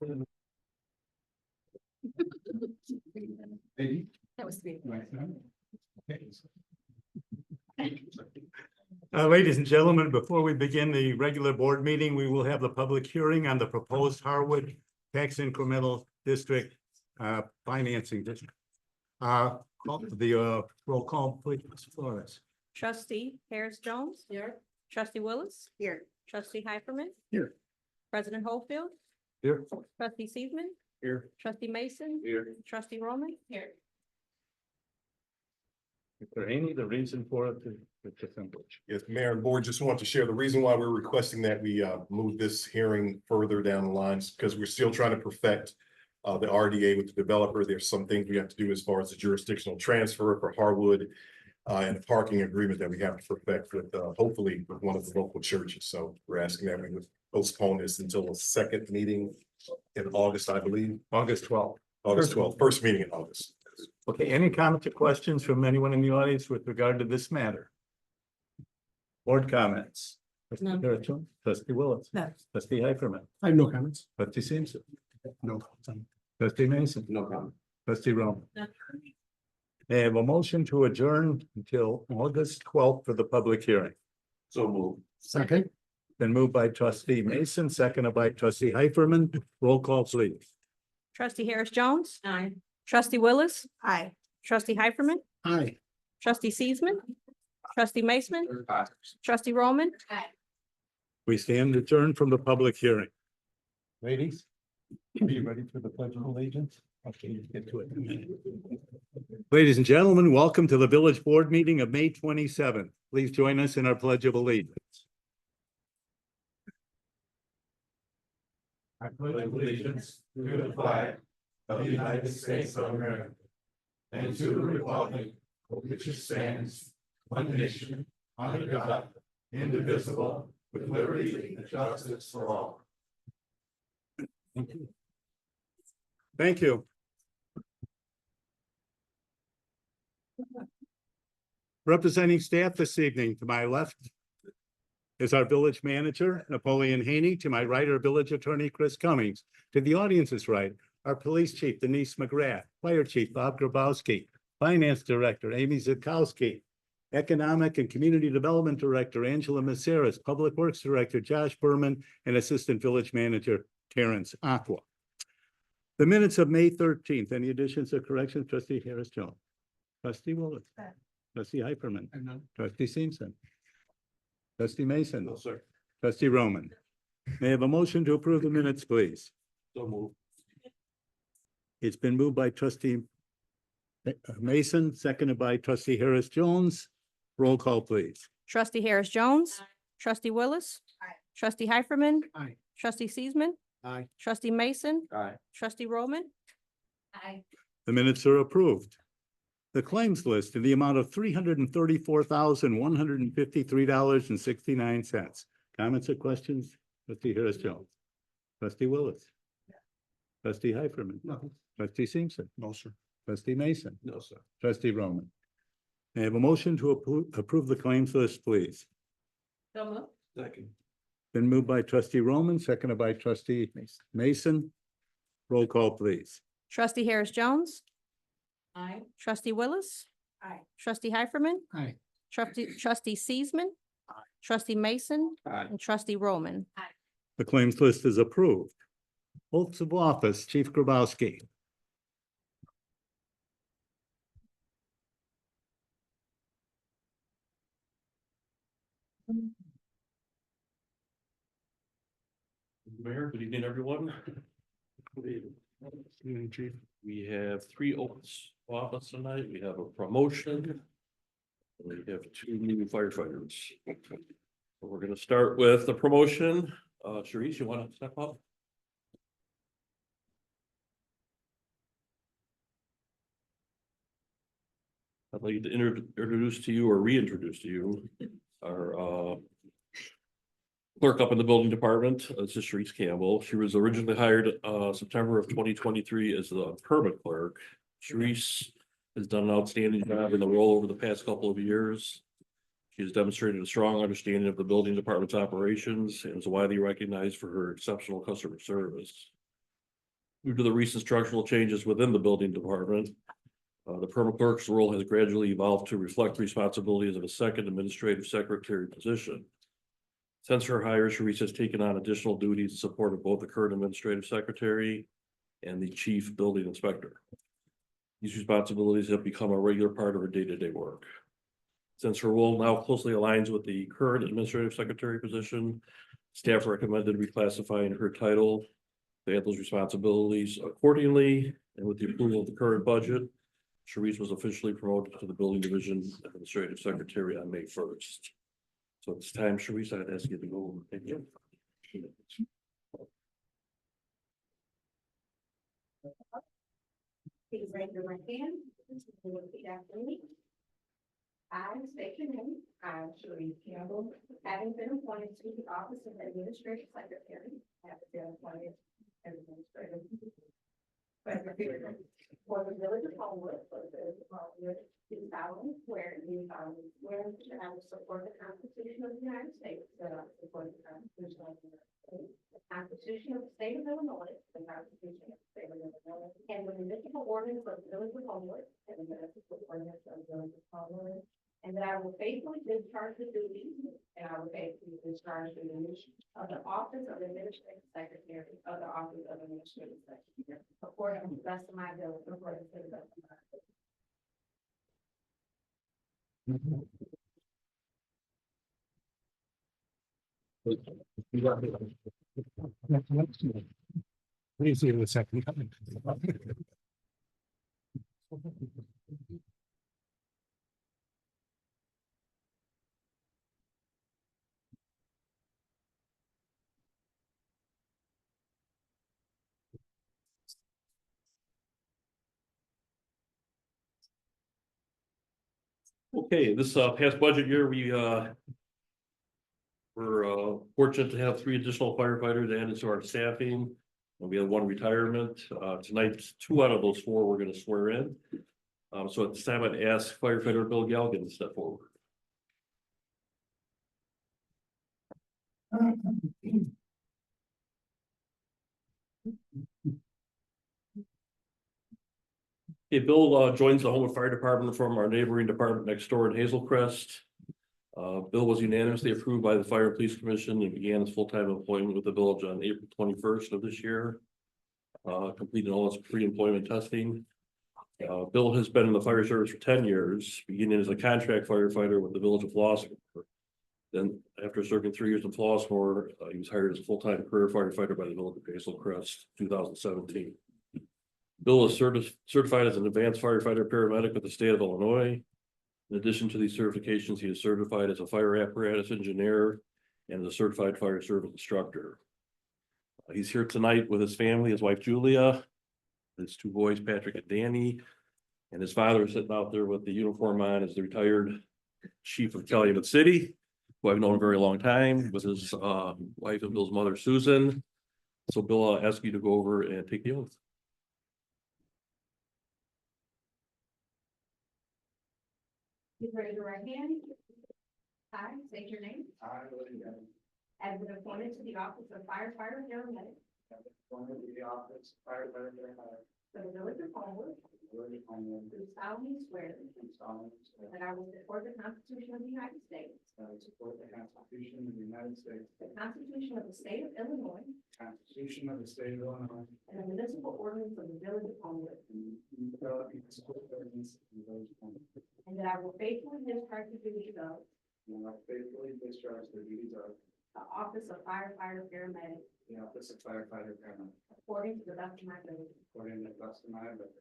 That was sweet. Ladies and gentlemen, before we begin the regular board meeting, we will have the public hearing on the proposed Harwood Tax Incremental District Financing District. Roll call, please, Ms. Flores. Trustee Harris Jones. Here. Trustee Willis. Here. Trustee Hyperman. Here. President Hopefield. Here. Trustee Seaman. Here. Trustee Mason. Here. Trustee Roman. Here. Is there any the reason for it to assemblage? Yes, Mayor and Board, just want to share the reason why we're requesting that we move this hearing further down the lines, because we're still trying to perfect the RDA with the developer. There's some things we have to do as far as the jurisdictional transfer for Harwood and the parking agreement that we have to perfect with hopefully with one of the local churches. So we're asking that we would postpone this until a second meeting in August, I believe. August 12th. August 12th, first meeting in August. Okay, any comments or questions from anyone in the audience with regard to this matter? Board comments? None. Trustee Willis. No. Trustee Hyperman. I have no comments. Trustee Simpson. No. Trustee Mason. No comment. Trustee Roman. May I have a motion to adjourn until August 12th for the public hearing. So move. Second. Been moved by trustee Mason, seconded by trustee Hyperman. Roll call, please. Trustee Harris Jones. Aye. Trustee Willis. Aye. Trustee Hyperman. Aye. Trustee Seaman. Trustee Mason. Trustee Roman. Aye. We stand adjourned from the public hearing. Ladies, are you ready for the pledge of allegiance? Okay, let's get to it. Ladies and gentlemen, welcome to the village board meeting of May 27th. Please join us in our pledge of allegiance. I pledge allegiance to the flag of the United States of America and to the republic for which it stands, one nation, under God, indivisible, with liberty and justice for all. Thank you. Representing staff this evening, to my left is our village manager, Napoleon Haney. To my right, our village attorney, Chris Cummings. To the audience's right, our police chief, Denise McGrath, fire chief, Bob Grabowski, finance director, Amy Zukowski, economic and community development director, Angela Maceras, public works director, Josh Berman, and assistant village manager, Terrence Aqua. The minutes of May 13th, any additions or corrections? Trustee Harris Jones. Trustee Willis. Trustee Hyperman. Trustee Simpson. Trustee Mason. No, sir. Trustee Roman. May I have a motion to approve the minutes, please? So move. It's been moved by trustee Mason, seconded by trustee Harris Jones. Roll call, please. Trustee Harris Jones. Trustee Willis. Aye. Trustee Hyperman. Aye. Trustee Seaman. Aye. Trustee Mason. Aye. Trustee Roman. Aye. The minutes are approved. The claims list in the amount of $334,153.69. Comments or questions? Trustee Harris Jones. Trustee Willis. Trustee Hyperman. No. Trustee Simpson. No, sir. Trustee Mason. No, sir. Trustee Roman. May I have a motion to approve the claims list, please? So moved. Second. Been moved by trustee Roman, seconded by trustee Mason. Roll call, please. Trustee Harris Jones. Aye. Trustee Willis. Aye. Trustee Hyperman. Aye. Trustee Seaman. Trustee Mason. Aye. And trustee Roman. The claims list is approved. Oaths of office, Chief Grabowski. Mayor, good evening, everyone. Chief. We have 3 oaths of office tonight. We have a promotion. We have 2 new firefighters. We're going to start with the promotion. Sharice, you want to step up? I'd like to introduce to you or reintroduce to you our clerk up in the building department. This is Sharice Campbell. She was originally hired September of 2023 as the permit clerk. Sharice has done an outstanding job in the role over the past couple of years. She has demonstrated a strong understanding of the building department's operations and is widely recognized for her exceptional customer service. Due to the recent structural changes within the building department, the permanent clerk's role has gradually evolved to reflect responsibilities of a second administrative secretary position. Since her hire, Sharice has taken on additional duties in support of both the current administrative secretary and the chief building inspector. These responsibilities have become a regular part of her day-to-day work. Since her role now closely aligns with the current administrative secretary position, staff recommended reclassifying her title to add those responsibilities accordingly, and with the approval of the current budget, Sharice was officially promoted to the building division administrative secretary on May 1st. So it's time, Sharice, I'd ask you to go over. Thank you. Please raise your right hand. And repeat after me. I state your name. I, Sharice Campbell, having been appointed to the office of administrative secretary, have been appointed as administrative secretary for the village of Homewood, for the village of Homewood, do solemnly swear that I will support the Constitution of the United States, that I will support the Constitution of the United States, the Constitution of the State of Illinois, the Constitution of the State of Illinois, and the municipal ordinance of the village of Homewood, and the municipal ordinance of the village of Homewood, and that I will faithfully discharge the duties, of the office of administrative secretary, according to the best of my ability, according to the best of my ability. Please see you in a second. Okay, this past budget year, we're fortunate to have 3 additional firefighters added to our staffing. And we had 1 retirement. Tonight, 2 out of those 4 we're going to swear in. So at this time, I'd ask firefighter Bill Galligan to step forward. Okay, Bill joins the Homewood Fire Department from our neighboring department next door in Hazel Crest. Bill was unanimously approved by the Fire and Police Commission and began his full-time employment with the village on April 21st of this year. Completed all his pre-employment testing. Bill has been in the fire service for 10 years, beginning as a contract firefighter with the village of Flossmoor. Then, after serving 3 years in Flossmoor, he was hired as a full-time career firefighter by the village of Hazel Crest, 2017. Bill is certified as an advanced firefighter paramedic with the state of Illinois. In addition to these certifications, he is certified as a fire apparatus engineer and as a certified fire service instructor. He's here tonight with his family, his wife Julia, his 2 boys, Patrick and Danny, and his father is sitting out there with the uniform on as the retired chief of Calumet City, who I've known a very long time, with his wife and Bill's mother, Susan. So Bill, I'll ask you to go over and take the oath. Please raise your right hand. I state your name. I, William Young, Have been appointed to the office of firefighter paramedic have been appointed to the office of firefighter paramedic for the village of Homewood, for the village of Homewood, do solemnly swear and solemnly swear that I will support the Constitution of the United States, that I will support the Constitution of the United States, the Constitution of the State of Illinois, the Constitution of the State of Illinois, and the municipal ordinance of the village of Homewood, and the municipal ordinance of the village of Homewood, and that I will faithfully discharge the duties of and I will faithfully discharge the duties of the office of firefighter paramedic the office of firefighter paramedic according to the best of my ability. according to the best of my ability.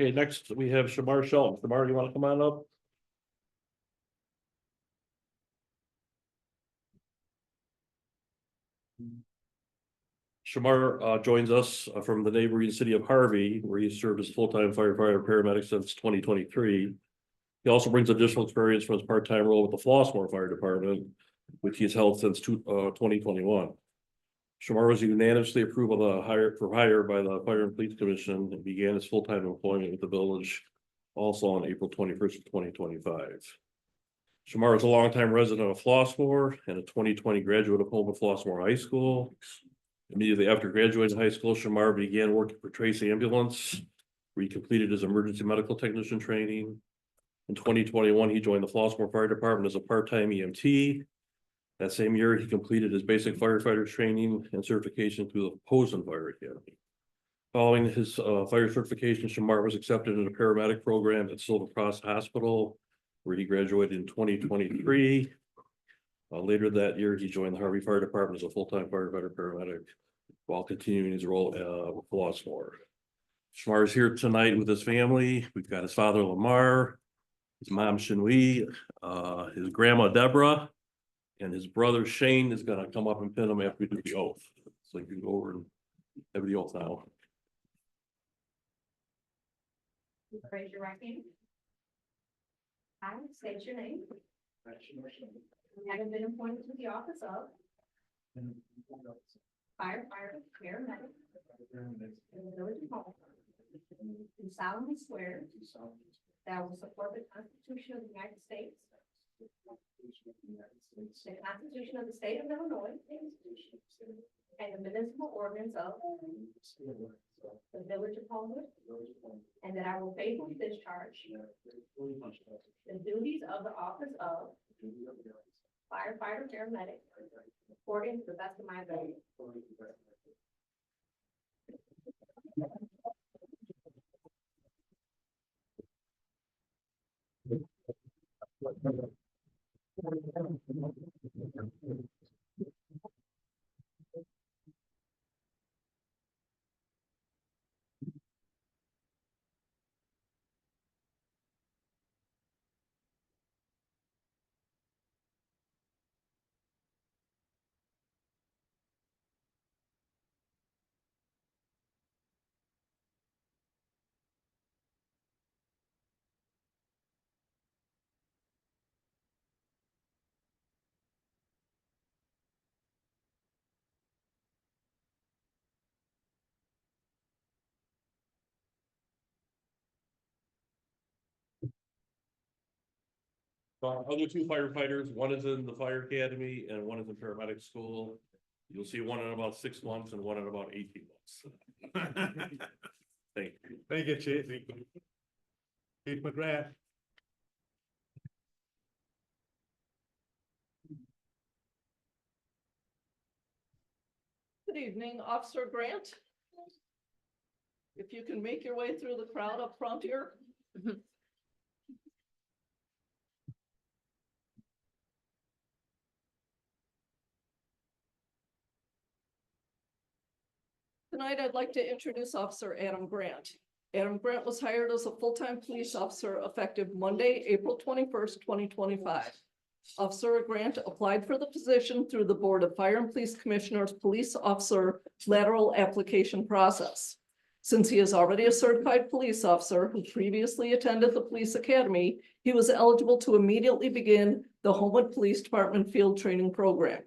Okay, next we have Shamar Shelton. Shamar, you want to come on up? Shamar joins us from the neighboring city of Harvey, where he served as full-time firefighter paramedic since 2023. He also brings additional experience from his part-time role with the Flossmoor Fire Department, which he has held since 2021. Shamar was unanimously approved of the hire by the Fire and Police Commission and began his full-time employment with the village also on April 21st, 2025. Shamar is a longtime resident of Flossmoor and a 2020 graduate of Homewood Flossmoor High School. Immediately after graduating high school, Shamar began working for Trace Ambulance, where he completed his emergency medical technician training. In 2021, he joined the Flossmoor Fire Department as a part-time EMT. That same year, he completed his basic firefighter training and certification through the Posen Fire Academy. Following his fire certification, Shamar was accepted in a paramedic program at Silver Cross Hospital, where he graduated in 2023. Later that year, he joined the Harvey Fire Department as a full-time firefighter paramedic while continuing his role with Flossmoor. Shamar is here tonight with his family. We've got his father, Lamar, his mom, Shinui, his grandma, Deborah, and his brother, Shane, is gonna come up and pin him after we do the oath. So you can go over and have the oath now. Raise your right hand. I state your name. Having been appointed to the office of firefighter paramedic in the village of Homewood, do solemnly swear that I will support the Constitution of the United States, the Constitution of the State of Illinois, and the municipal ordinance of the village of Homewood, and that I will faithfully discharge the duties of the office of firefighter paramedic according to the best of my ability. Other two firefighters, one is in the fire academy and one is in paramedic school. You'll see one in about 6 months and one in about 18 months. Thank you. Thank you, Chief. Chief McGrath. Good evening, Officer Grant. If you can make your way through the crowd up front here. Tonight, I'd like to introduce Officer Adam Grant. Adam Grant was hired as a full-time police officer effective Monday, April 21st, 2025. Officer Grant applied for the position through the Board of Fire and Police Commissioners Police Officer Lateral Application Process. Since he is already a certified police officer who previously attended the police academy, he was eligible to immediately begin the Homewood Police Department Field Training Program.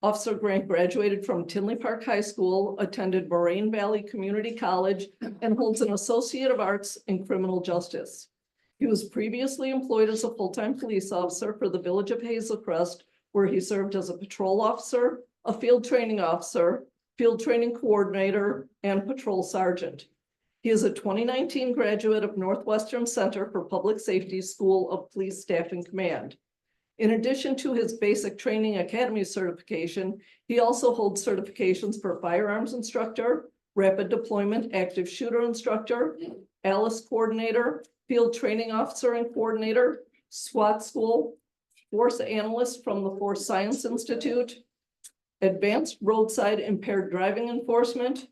Officer Grant graduated from Tinley Park High School, attended Moraine Valley Community College, and holds an Associate of Arts in Criminal Justice. He was previously employed as a full-time police officer for the Village of Hazelcrest, where he served as a patrol officer, a field training officer, field training coordinator, and patrol sergeant. He is a 2019 graduate of Northwestern Center for Public Safety School of Police Staffing Command. In addition to his basic training academy certification, he also holds certifications for firearms instructor, rapid deployment active shooter instructor, ALICE coordinator, field training officer and coordinator, SWAT school, force analyst from the Force Science Institute, advanced roadside impaired driving enforcement,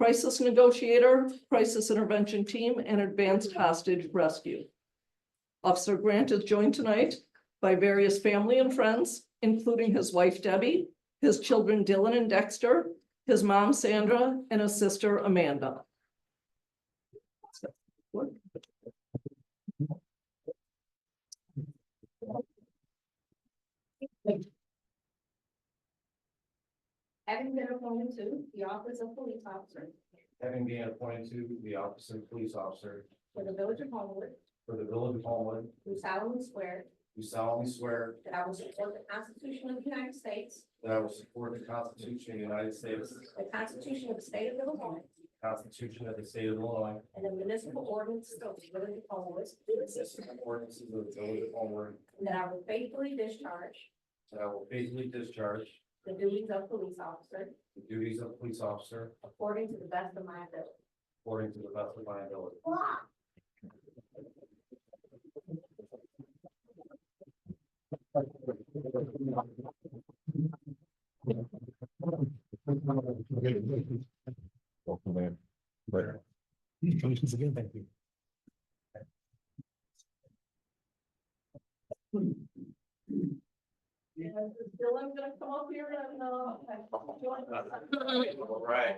crisis negotiator, crisis intervention team, and advanced hostage rescue. Officer Grant is joined tonight by various family and friends, including his wife Debbie, his children Dylan and Dexter, his mom Sandra, and his sister Amanda. Having been appointed to the office of police officer Having been appointed to the office of police officer for the village of Homewood, for the village of Homewood, do solemnly swear do solemnly swear that I will support the Constitution of the United States, that I will support the Constitution of the United States, the Constitution of the State of Illinois, the Constitution of the state of Illinois, and the municipal ordinances of the village of Homewood, and ordinances of the village of Homewood, and that I will faithfully discharge that I will faithfully discharge the duties of police officer the duties of police officer according to the best of my ability. according to the best of my ability. Is Dylan gonna come up here and, join us? All right.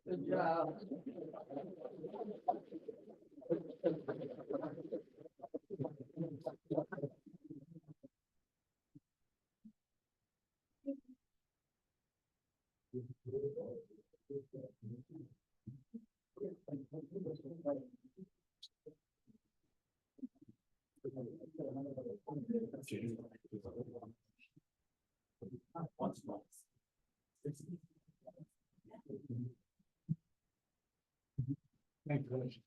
Good job. Thank you.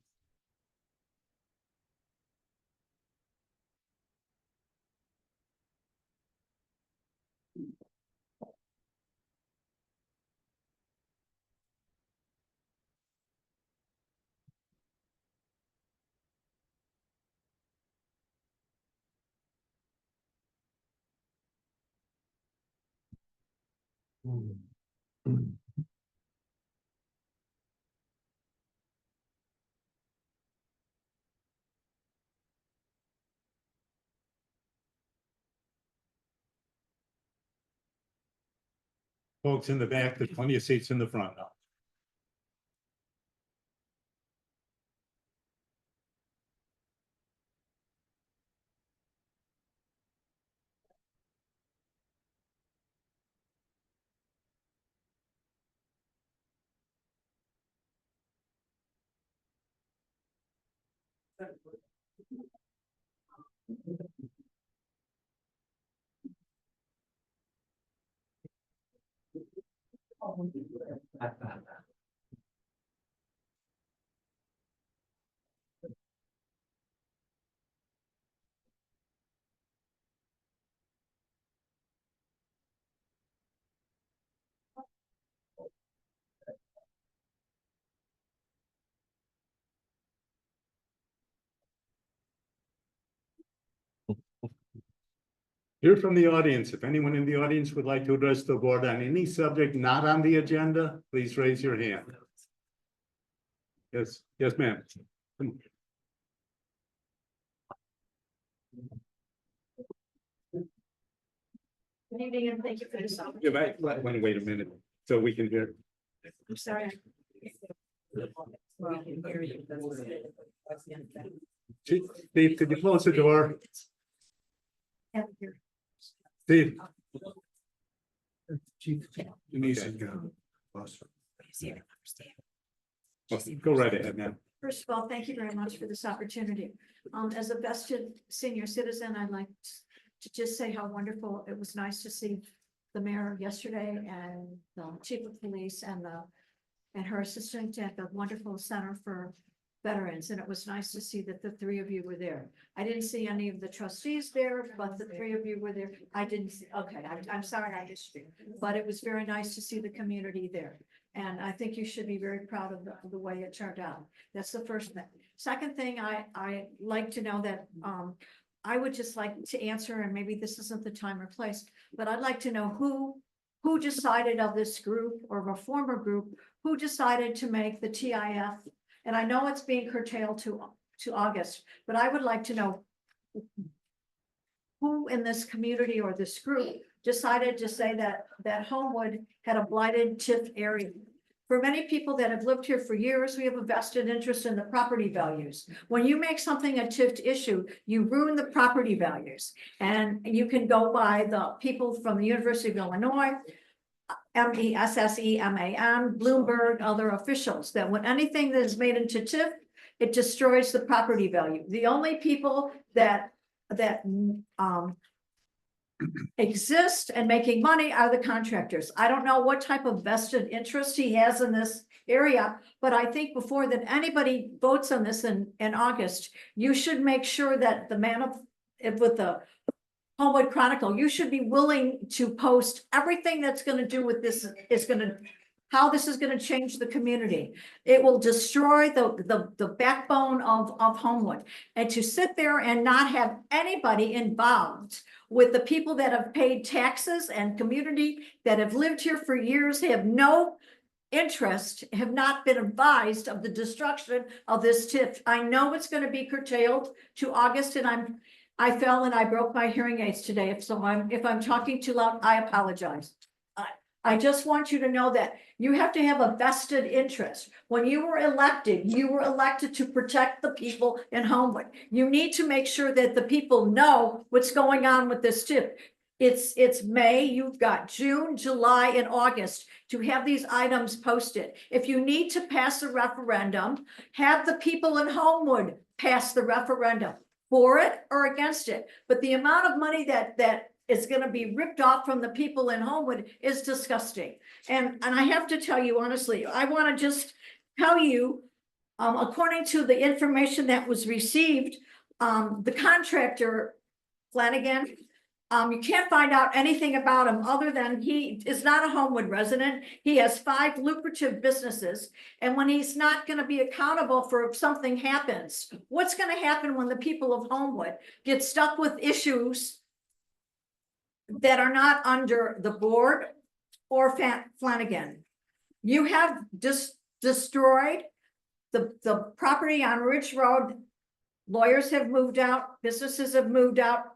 Folks in the back, there's plenty of seats in the front now. Hear from the audience. If anyone in the audience would like to address the board on any subject not on the agenda, please raise your hand. Yes, yes, ma'am. Good evening and thank you for this. You might wait a minute so we can hear. I'm sorry. Steve, could you close the door? Steve. Go right ahead, ma'am. First of all, thank you very much for this opportunity. As a vested senior citizen, I'd like to just say how wonderful, it was nice to see the mayor yesterday and the chief of police and her assistant at the wonderful Center for Veterans. And it was nice to see that the three of you were there. I didn't see any of the trustees there, but the three of you were there. I didn't see, okay, I'm sorry, I just, but it was very nice to see the community there. And I think you should be very proud of the way it turned out. That's the first thing. Second thing, I like to know that, I would just like to answer, and maybe this isn't the time or place, but I'd like to know who decided of this group or a former group, who decided to make the TIF? And I know it's being curtailed to August, but I would like to know who in this community or this group decided to say that Homewood had a blighted TIF area. For many people that have lived here for years, we have a vested interest in the property values. When you make something a TIF issue, you ruin the property values. And you can go by the people from the University of Illinois, MESSEMAN, Bloomberg, other officials, that when anything that is made into TIF, it destroys the property value. The only people that exist and making money are the contractors. I don't know what type of vested interest he has in this area, but I think before that anybody votes on this in August, you should make sure that the with the Homewood Chronicle, you should be willing to post everything that's going to do with this how this is going to change the community. It will destroy the backbone of Homewood. And to sit there and not have anybody involved with the people that have paid taxes and community that have lived here for years, have no interest, have not been advised of the destruction of this TIF. I know it's going to be curtailed to August, and I fell and I broke my hearing aids today. If I'm talking too loud, I apologize. I just want you to know that you have to have a vested interest. When you were elected to protect the people in Homewood. You need to make sure that the people know what's going on with this TIF. It's May, you've got June, July, and August to have these items posted. If you need to pass a referendum, have the people in Homewood pass the referendum for it or against it. But the amount of money that is going to be ripped off from the people in Homewood is disgusting. And I have to tell you honestly, I want to just tell you, according to the information that was received, the contractor, Flanagan, you can't find out anything about him other than he is not a Homewood resident. He has 5 lucrative businesses. And when he's not going to be accountable for if something happens, what's going to happen when the people of Homewood get stuck with issues that are not under the board or Flanagan? You have destroyed the property on Ridge Road. Lawyers have moved out, businesses have moved out.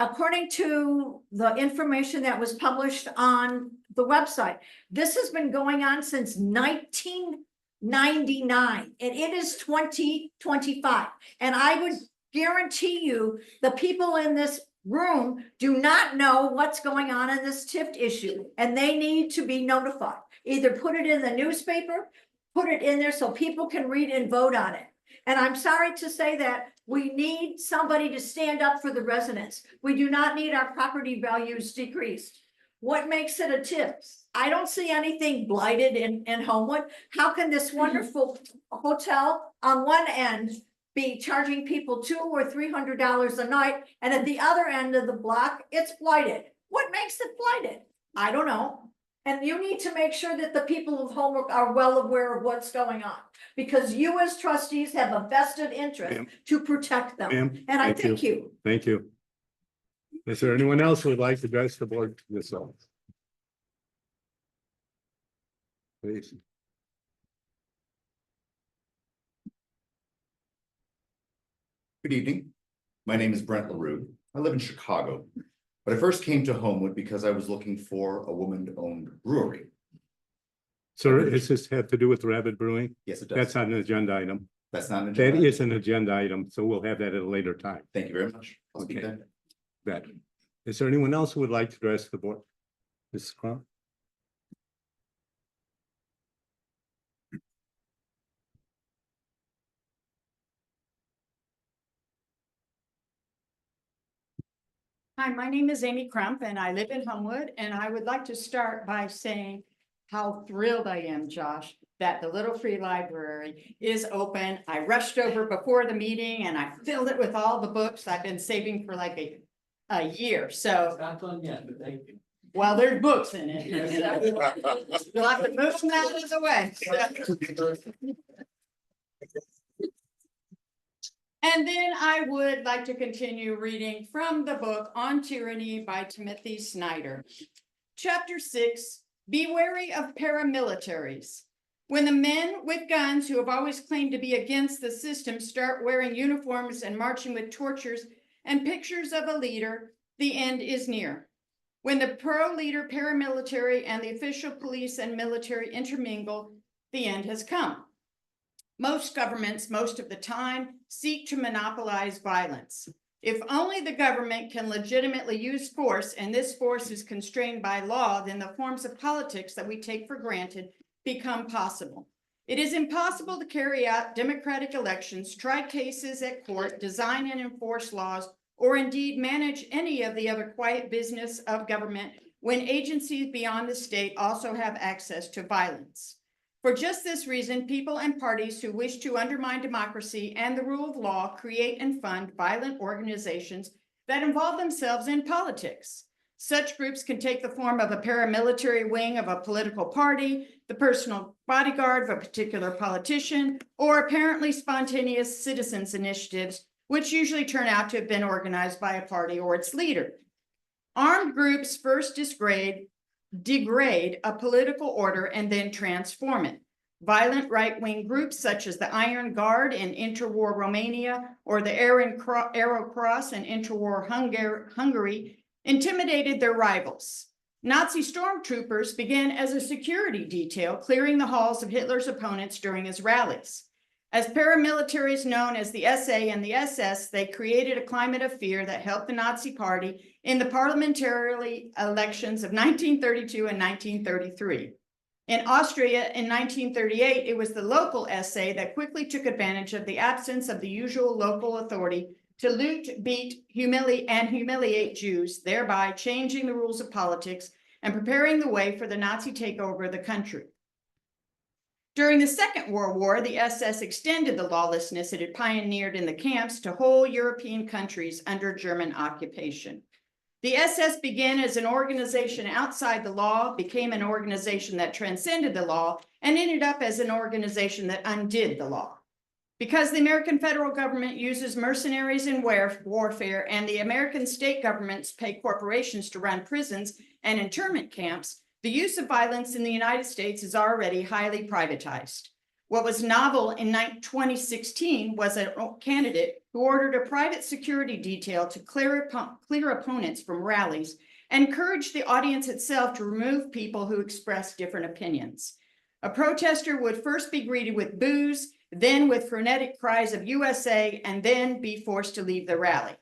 According to the information that was published on the website, this has been going on since 1999, and it is 2025. And I would guarantee you the people in this room do not know what's going on in this TIF issue, and they need to be notified. Either put it in the newspaper, put it in there so people can read and vote on it. And I'm sorry to say that we need somebody to stand up for the residents. We do not need our property values decreased. What makes it a TIF? I don't see anything blighted in Homewood. How can this wonderful hotel on one end be charging people $200 or $300 a night, and at the other end of the block, it's blighted? What makes it blighted? I don't know. And you need to make sure that the people of Homewood are well aware of what's going on, because you as trustees have a vested interest to protect them. Ma'am, And I thank you. Thank you. Is there anyone else who would like to address the board this all? Please. Good evening. My name is Brent LaRue. I live in Chicago, but I first came to Homewood because I was looking for a woman-owned brewery. Sir, does this have to do with Rabbit Brewing? Yes, it does. That's not an agenda item. That's not an That agenda. is an agenda item, so we'll have that at a later time. Thank you very much. I'll speak Okay. then. That. Is there anyone else who would like to address the board? Mrs. Crum? Hi, my name is Amy Crump and I live in Homewood, and I would like to start by saying how thrilled I am, Josh, that the Little Free Library is open. I rushed over before the meeting and I filled it with all the books I've been saving for like a year. So Not done yet, but thank you. Well, there's books in it. You'll have to move them out of the way. And then I would like to continue reading from the book On Tyranny by Timothy Snyder. Chapter 6, Be wary of paramilitaries. When the men with guns who have always claimed to be against the system start wearing uniforms and marching with torches and pictures of a leader, the end is near. When the pro-leader paramilitary and the official police and military intermingle, the end has come. Most governments, most of the time, seek to monopolize violence. If only the government can legitimately use force, and this force is constrained by law, then the forms of politics that we take for granted become possible. It is impossible to carry out democratic elections, try cases at court, design and enforce laws, or indeed manage any of the other quiet business of government when agencies beyond the state also have access to violence. For just this reason, people and parties who wish to undermine democracy and the rule of law create and fund violent organizations that involve themselves in politics. Such groups can take the form of a paramilitary wing of a political party, the personal bodyguard of a particular politician, or apparently spontaneous citizens' initiatives, which usually turn out to have been organized by a party or its leader. Armed groups first degrade a political order and then transform it. Violent right-wing groups such as the Iron Guard in interwar Romania or the Arrow Cross in interwar Hungary intimidated their rivals. Nazi stormtroopers began as a security detail, clearing the halls of Hitler's opponents during his rallies. As paramilitaries known as the SA and the SS, they created a climate of fear that helped the Nazi Party in the parliamentary elections of 1932 and 1933. In Austria in 1938, it was the local SA that quickly took advantage of the absence of the usual local authority to loot, beat, humiliate Jews, thereby changing the rules of politics and preparing the way for the Nazi takeover of the country. During the Second World War, the SS extended the lawlessness it had pioneered in the camps to whole European countries under German occupation. The SS began as an organization outside the law, became an organization that transcended the law, and ended up as an organization that undid the law. Because the American federal government uses mercenaries in warfare, and the American state governments pay corporations to run prisons and internment camps, the use of violence in the United States is already highly privatized. What was novel in 2016 was a candidate who ordered a private security detail to clear opponents from rallies and encouraged the audience itself to remove people who expressed different opinions. A protester would first be greeted with boos, then with frenetic cries of USA, and then be forced to leave the rally.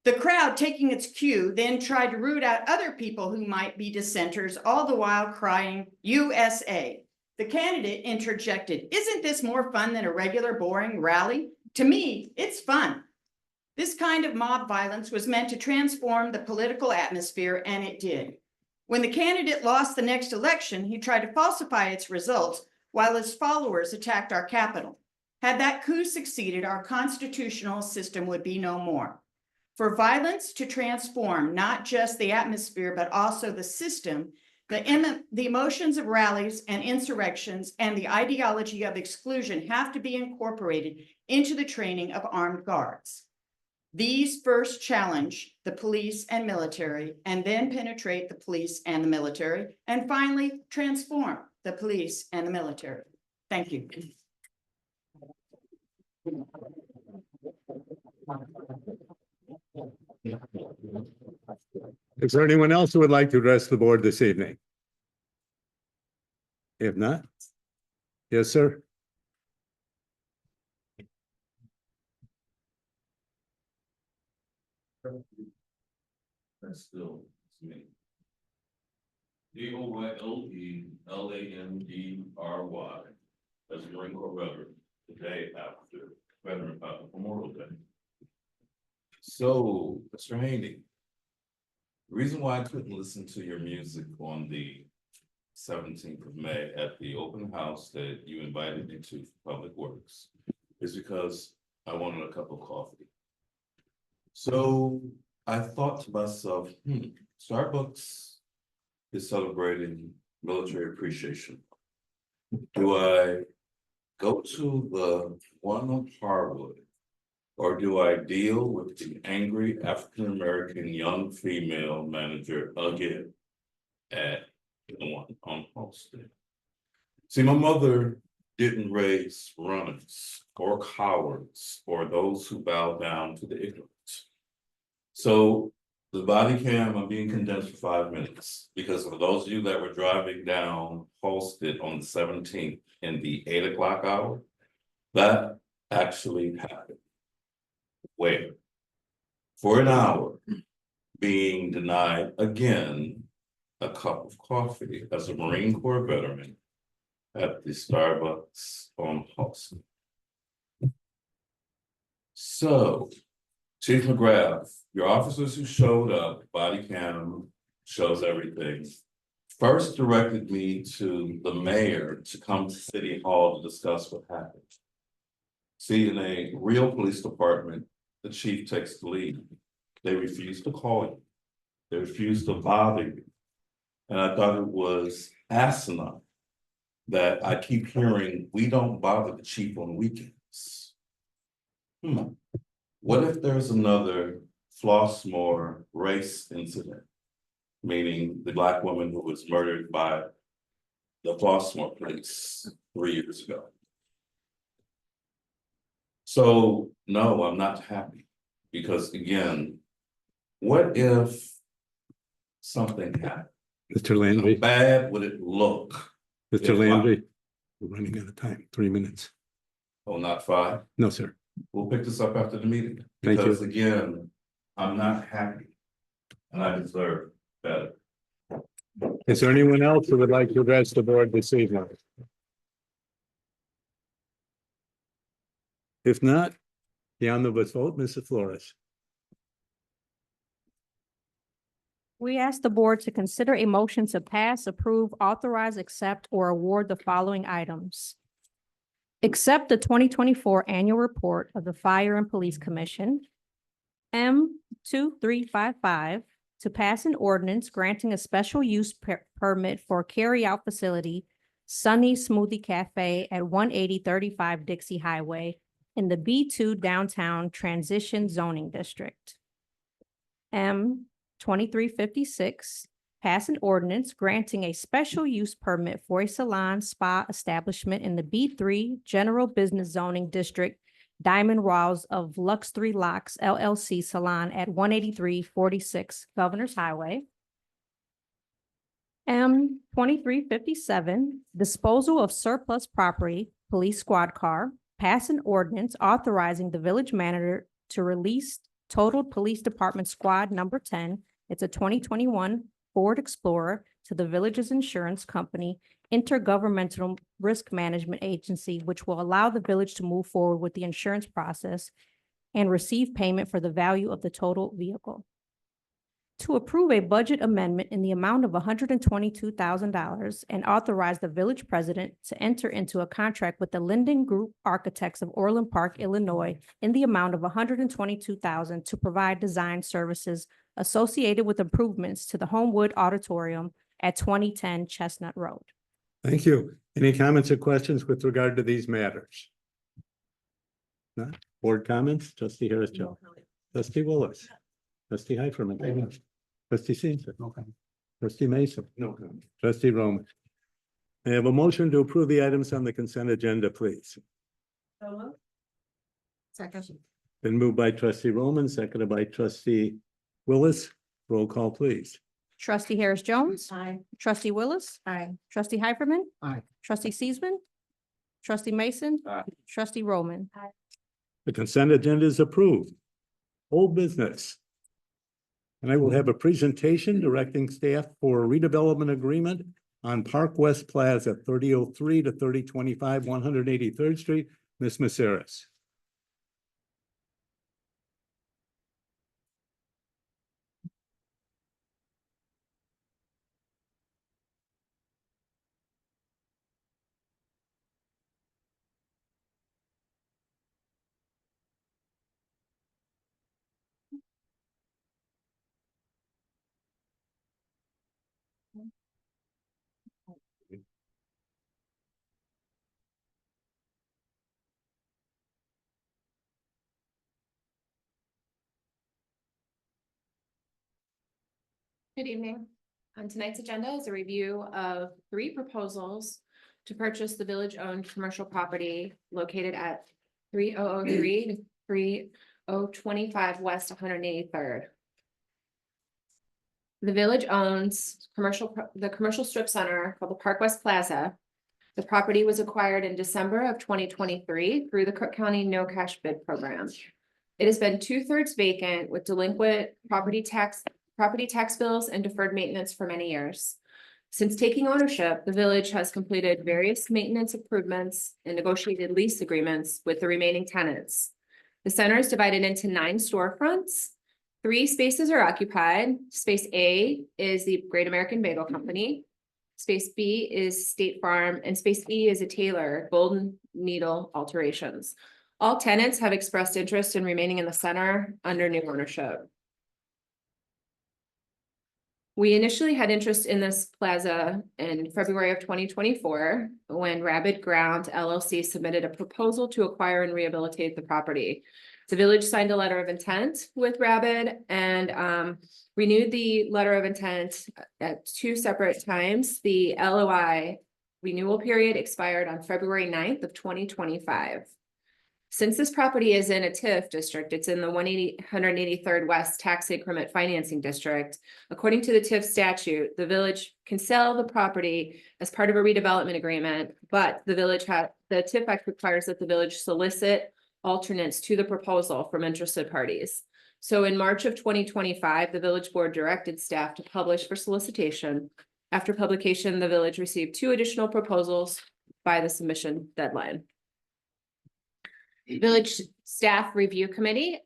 The crowd, taking its cue, then tried to root out other people who might be dissenters, all the while crying USA. The candidate interjected, "Isn't this more fun than a regular boring rally? To me, it's fun." This kind of mob violence was meant to transform the political atmosphere, and it did. When the candidate lost the next election, he tried to falsify its results while his followers attacked our Capitol. Had that coup succeeded, our constitutional system would be no more. For violence to transform not just the atmosphere, but also the system, the emotions of rallies and insurrections and the ideology of exclusion have to be incorporated into the training of armed guards. These first challenge the police and military, and then penetrate the police and the military, and finally transform the police and the military. Thank you. Is there anyone else who would like to address the board this evening? If not, yes, sir. That's still me. DOYLELANDRY, as a Marine Corps veteran, the day after Memorial Day. So, Mr. Haney, the reason why I couldn't listen to your music on the 17th of May at the open house that you invited me to for Public Works is because I wanted a cup of coffee. So I thought to myself, Starbucks is celebrating military appreciation. Do I go to the one on Harwood? Or do I deal with the angry African-American young female manager again at the one on Halsted? See, my mother didn't raise runners or cowards or those who bow down to the ignorant. So the body cam, I'm being condensed for 5 minutes, because for those of you that were driving down Halsted on the 17th in the 8 o'clock hour, that actually happened. Where? For an hour, being denied again a cup of coffee as a Marine Corps veteran at the Starbucks on Halsted. So, Chief McGrath, your officers who showed up, body cam shows everything, first directed me to the mayor to come to City Hall to discuss what happened. See, in a real police department, the chief takes the lead. They refuse to call you. They refuse to bother you. And I thought it was asinine that I keep hearing, we don't bother the chief on weekends. What if there's another Flossmoor race incident? Meaning the Black woman who was murdered by the Flossmoor police 3 years ago. So, no, I'm not happy. Because again, what if something happened? Mr. How Landry, bad would it look? Mr. Landry, we're running out of time, 3 minutes. Oh, not 5? No, sir. We'll pick this up after the meeting. Thank you. Because again, I'm not happy. And I deserve better. Is there anyone else who would like to address the board this evening? If not, the omnibus vote, Mrs. Flores. We ask the board to consider a motion to pass, approve, authorize, accept, or award the following items. Accept the 2024 annual report of the Fire and Police Commission. M2355, to pass an ordinance granting a special use permit for carryout facility Sunny Smoothie Cafe at 18035 Dixie Highway in the B2 Downtown Transition Zoning District. M2356, pass an ordinance granting a special use permit for a salon spa establishment in the B3 General Business Zoning District, Diamond Walls of Lux 3 Locks LLC Salon at 18346 Governor's Highway. M2357, disposal of surplus property, police squad car, pass an ordinance authorizing the village manager to release totaled police department squad number 10. It's a 2021 Ford Explorer to the village's insurance company, Intergovernmental Risk Management Agency, which will allow the village to move forward with the insurance process and receive payment for the value of the total vehicle. To approve a budget amendment in the amount of $122,000 and authorize the village president to enter into a contract with the Linden Group Architects of Orland Park, Illinois, in the amount of $122,000 to provide design services associated with improvements to the Homewood Auditorium at 2010 Chestnut Road. Thank you. Any comments or questions with regard to these matters? Not board comments, trustee Harris Jones, trustee Willis, trustee Heiferman, trustee Simpson, trustee Mason, trustee Roman. I have a motion to approve the items on the consent agenda, please. Second. Been moved by trustee Roman, seconded by trustee Willis. Roll call, please. Trustee Harris Jones. Aye. Trustee Willis. Aye. Trustee Heiferman. Aye. Trustee Seasman. Trustee Mason. Aye. Trustee Roman. The consent agenda is approved. Old business. And I will have a presentation directing staff for a redevelopment agreement on Park West Plaza, 3003 to 3025, 183rd Street. Ms. Maceras. Good evening. On tonight's agenda is a review of 3 proposals to purchase the village-owned commercial property located at 3003 to 3025 West 183rd. The village owns the commercial strip center called the Park West Plaza. The property was acquired in December of 2023 through the Cook County No Cash Bid Program. It has been 2/3 vacant with delinquent property tax bills and deferred maintenance for many years. Since taking ownership, the village has completed various maintenance improvements and negotiated lease agreements with the remaining tenants. The center is divided into 9 storefronts. 3 spaces are occupied. Space A is the Great American Bagel Company. Space B is State Farm, and space E is a Taylor Golden Needle Alterations. All tenants have expressed interest in remaining in the center under new ownership. We initially had interest in this plaza in February of 2024, when Rabid Ground LLC submitted a proposal to acquire and rehabilitate the property. The village signed a letter of intent with Rabid and renewed the letter of intent at 2 separate times. The LOI renewal period expired on February 9th of 2025. Since this property is in a TIF district, it's in the 183rd West Tax Increment Financing District. According to the TIF statute, the village can sell the property as part of a redevelopment agreement, but the TIF Act requires that the village solicit alternates to the proposal from interested parties. So in March of 2025, the village board directed staff to publish for solicitation. After publication, the village received 2 additional proposals by the submission deadline. Village Staff Review Committee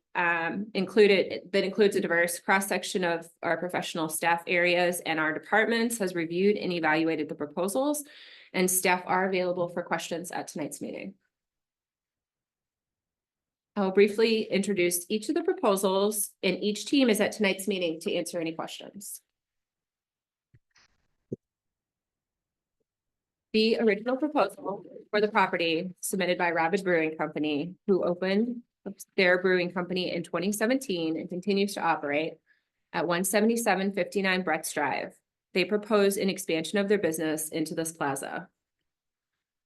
includes a diverse cross-section of our professional staff areas and our departments, has reviewed and evaluated the proposals, and staff are available for questions at tonight's meeting. I'll briefly introduce each of the proposals, and each team is at tonight's meeting to answer any questions. The original proposal for the property submitted by Rabid Brewing Company, who opened their brewing company in 2017 and continues to operate at 17759 Brett's Drive. They propose an expansion of their business into this plaza.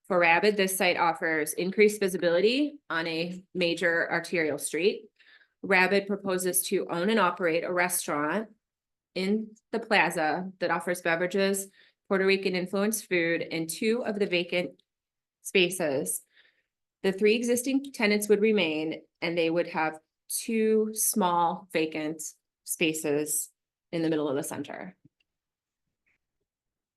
For Rabid, this site offers increased visibility on a major arterial street. Rabid proposes to own and operate a restaurant in the plaza that offers beverages, Puerto Rican influenced food, and 2 of the vacant spaces. The 3 existing tenants would remain, and they would have 2 small vacant spaces in the middle of the center.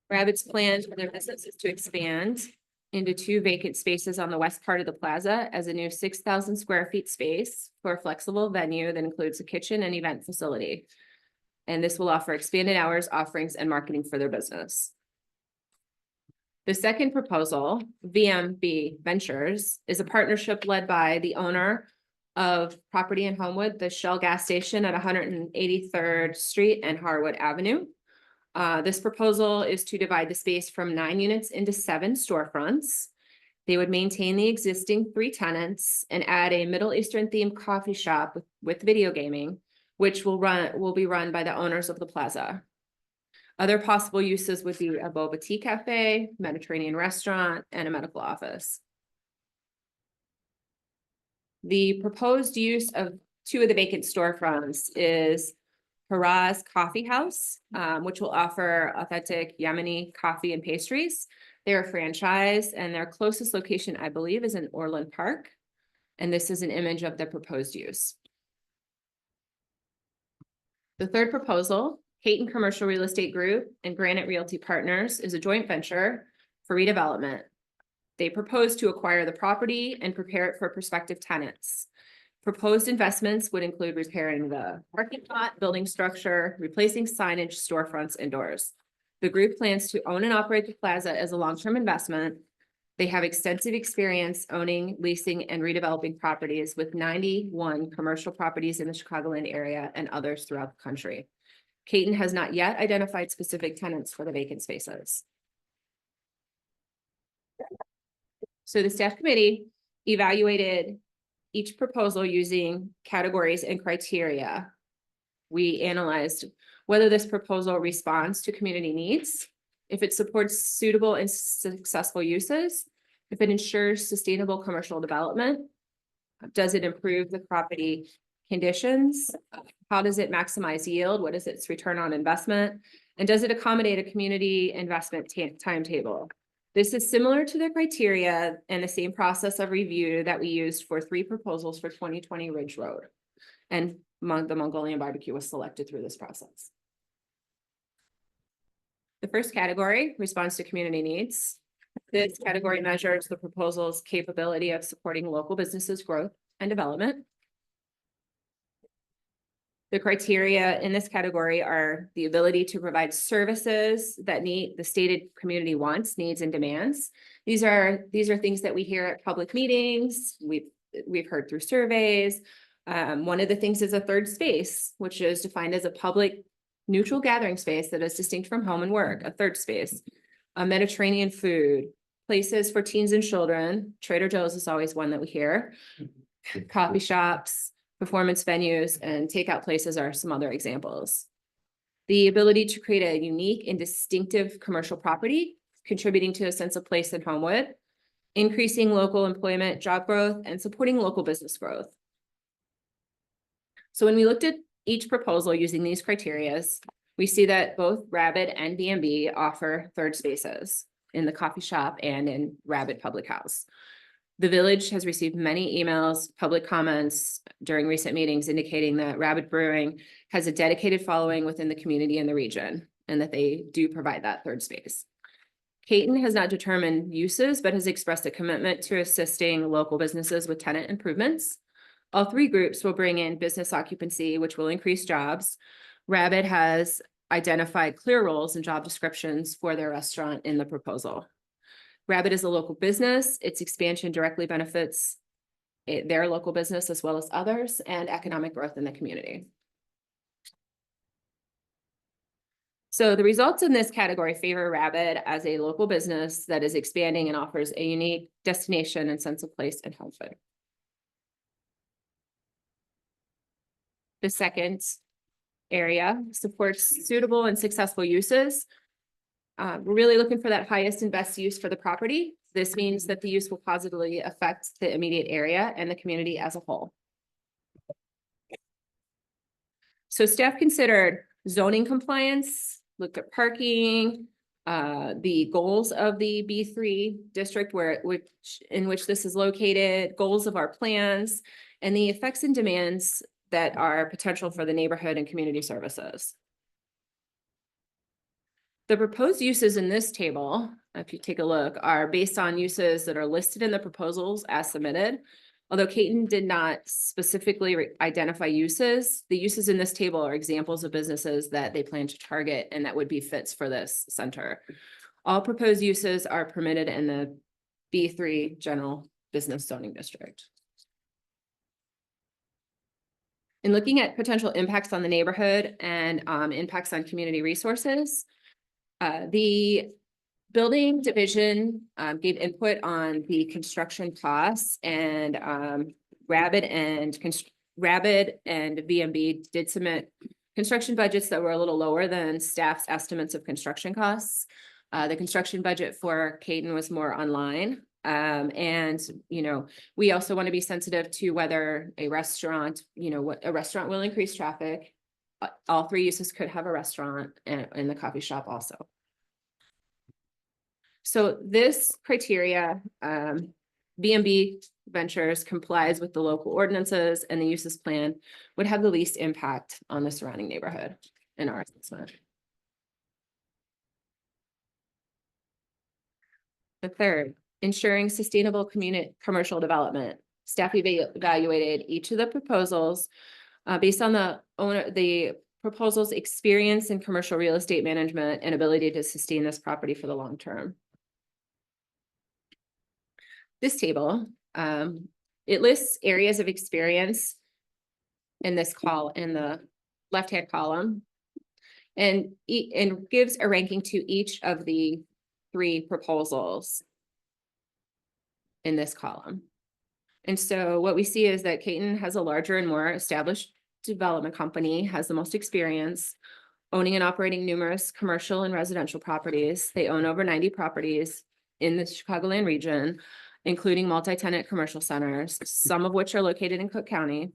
Rabid's plan for their business is to expand into 2 vacant spaces on the west part of the plaza as a new 6,000 square feet space for a flexible venue that includes a kitchen and event facility. And this will offer expanded hours, offerings, and marketing for their business. The second proposal, VMB Ventures, is a partnership led by the owner of property in Homewood, the Shell gas station at 183rd Street and Harwood Avenue. This proposal is to divide the space from 9 units into 7 storefronts. They would maintain the existing 3 tenants and add a Middle Eastern themed coffee shop with video gaming, which will be run by the owners of the plaza. Other possible uses would be a boba tea cafe, Mediterranean restaurant, and a medical office. The proposed use of 2 of the vacant storefronts is Haraz Coffee House, which will offer authentic Yemeni coffee and pastries. They're a franchise, and their closest location, I believe, is in Orland Park. And this is an image of the proposed use. The third proposal, Hayton Commercial Real Estate Group and Granite Realty Partners, is a joint venture for redevelopment. They propose to acquire the property and prepare it for prospective tenants. Proposed investments would include repairing the parking lot, building structure, replacing signage, storefronts, and doors. The group plans to own and operate the plaza as a long-term investment. They have extensive experience owning, leasing, and redeveloping properties with 91 commercial properties in the Chicagoland area and others throughout the country. Hayton has not yet identified specific tenants for the vacant spaces. So the staff committee evaluated each proposal using categories and criteria. We analyzed whether this proposal responds to community needs, if it supports suitable and successful uses, if it ensures sustainable commercial development, does it improve the property conditions? How does it maximize yield? What is its return on investment? And does it accommodate a community investment timetable? This is similar to the criteria and the same process of review that we used for 3 proposals for 2020 Ridge Road. And the Mongolian barbecue was selected through this process. The first category, response to community needs. This category measures the proposal's capability of supporting local businesses' growth and development. The criteria in this category are the ability to provide services that meet the stated community wants, needs, and demands. These are things that we hear at public meetings. We've heard through surveys. One of the things is a third space, which is defined as a public neutral gathering space that is distinct from home and work, a third space. Mediterranean food, places for teens and children. Trader Joe's is always one that we hear. Coffee shops, performance venues, and takeout places are some other examples. The ability to create a unique and distinctive commercial property, contributing to a sense of place in Homewood, increasing local employment, job growth, and supporting local business growth. So when we looked at each proposal using these criteria, we see that both Rabbit and B&B offer third spaces in the coffee shop and in Rabbit Public House. The village has received many emails, public comments during recent meetings indicating that Rabbit Brewing has a dedicated following within the community and the region, and that they do provide that third space. Caton has not determined uses, but has expressed a commitment to assisting local businesses with tenant improvements. All 3 groups will bring in business occupancy, which will increase jobs. Rabbit has identified clear roles and job descriptions for their restaurant in the proposal. Rabbit is a local business. Its expansion directly benefits their local business as well as others, and economic growth in the community. So the results in this category favor Rabbit as a local business that is expanding and offers a unique destination and sense of place and home food. The second area supports suitable and successful uses. We're really looking for that highest and best use for the property. This means that the use will positively affect the immediate area and the community as a whole. So staff considered zoning compliance, looked at parking, the goals of the B3 district in which this is located, goals of our plans, and the effects and demands that are potential for the neighborhood and community services. The proposed uses in this table, if you take a look, are based on uses that are listed in the proposals as submitted. Although Caton did not specifically identify uses, the uses in this table are examples of businesses that they plan to target and that would be fits for this center. All proposed uses are permitted in the B3 general business zoning district. In looking at potential impacts on the neighborhood and impacts on community resources, the building division gave input on the construction costs, and Rabbit and B&B did submit construction budgets that were a little lower than staff's estimates of construction costs. The construction budget for Caton was more online. And, we also want to be sensitive to whether a restaurant, a restaurant will increase traffic. All 3 uses could have a restaurant and in the coffee shop also. So this criteria, B&B Ventures complies with the local ordinances, and the uses plan would have the least impact on the surrounding neighborhood in our assessment. The third, ensuring sustainable commercial development. Staff evaluated each of the proposals based on the proposal's experience in commercial real estate management and ability to sustain this property for the long term. This table, it lists areas of experience in the left-hand column, and gives a ranking to each of the 3 proposals in this column. And so what we see is that Caton has a larger and more established development company, has the most experience. owning and operating numerous commercial and residential properties. They own over 90 properties in the Chicagoland region, including multi-tenant commercial centers, some of which are located in Cook County.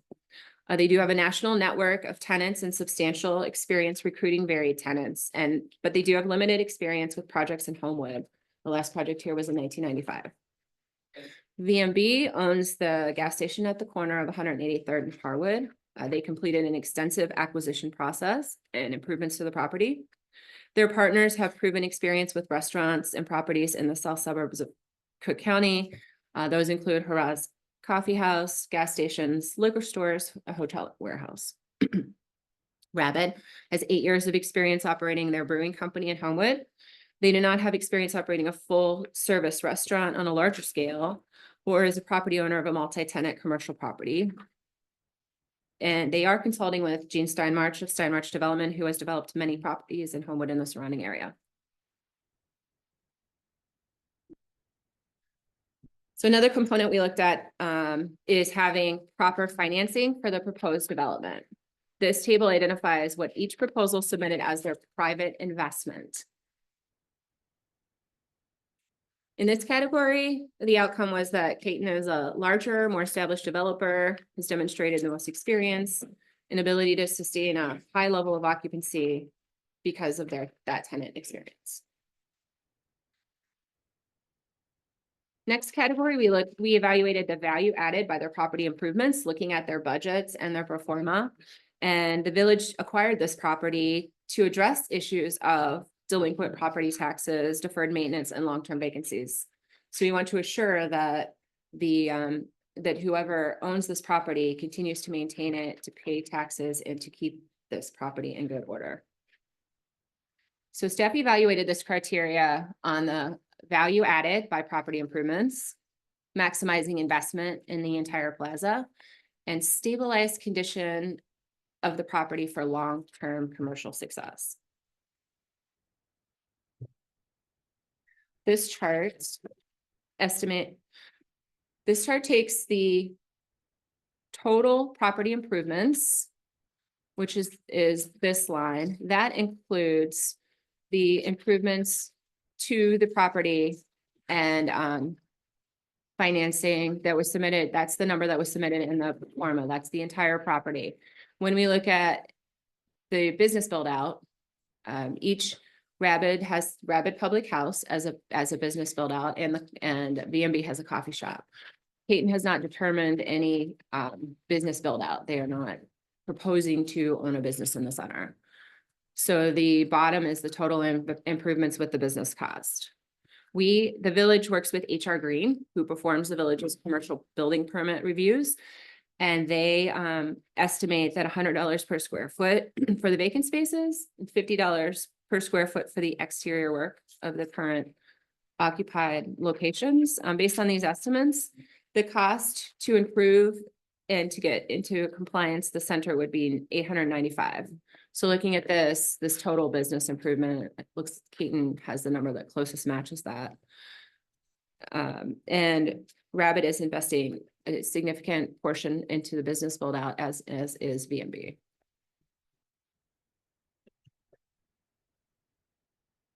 They do have a national network of tenants and substantial experience recruiting varied tenants, but they do have limited experience with projects in Homewood. The last project here was in 1995. VMB owns the gas station at the corner of 183rd and Harwood. They completed an extensive acquisition process and improvements to the property. Their partners have proven experience with restaurants and properties in the south suburbs of Cook County. Those include Haraz Coffee House, gas stations, liquor stores, a hotel warehouse. Rabbit has 8 years of experience operating their brewing company in Homewood. They do not have experience operating a full service restaurant on a larger scale or as a property owner of a multi-tenant commercial property. And they are consulting with Gene Steinmarch of Steinmarch Development, who has developed many properties in Homewood and the surrounding area. So another component we looked at is having proper financing for the proposed development. This table identifies what each proposal submitted as their private investment. In this category, the outcome was that Caton is a larger, more established developer, has demonstrated the most experience and ability to sustain a high level of occupancy because of that tenant experience. Next category, we evaluated the value added by their property improvements, looking at their budgets and their pro forma. And the village acquired this property to address issues of delinquent property taxes, deferred maintenance, and long-term vacancies. So we want to assure that that whoever owns this property continues to maintain it, to pay taxes, and to keep this property in good order. So staff evaluated this criteria on the value added by property improvements, maximizing investment in the entire plaza, and stabilized condition of the property for long-term commercial success. This chart takes the total property improvements, which is this line. That includes the improvements to the property and financing that was submitted. That's the number that was submitted in the forma. That's the entire property. When we look at the business build out, each Rabbit has Rabbit Public House as a business build out, and VMB has a coffee shop. Caton has not determined any business build out. They are not proposing to own a business in the center. So the bottom is the total improvements with the business cost. The village works with HR Green, who performs the village's commercial building permit reviews. And they estimate that $100 per square foot for the vacant spaces, $50 per square foot for the exterior work of the current occupied locations. Based on these estimates, the cost to improve and to get into compliance, the center would be $895. So looking at this total business improvement, it looks Caton has the number that closest matches that. And Rabbit is investing a significant portion into the business build out as is VMB.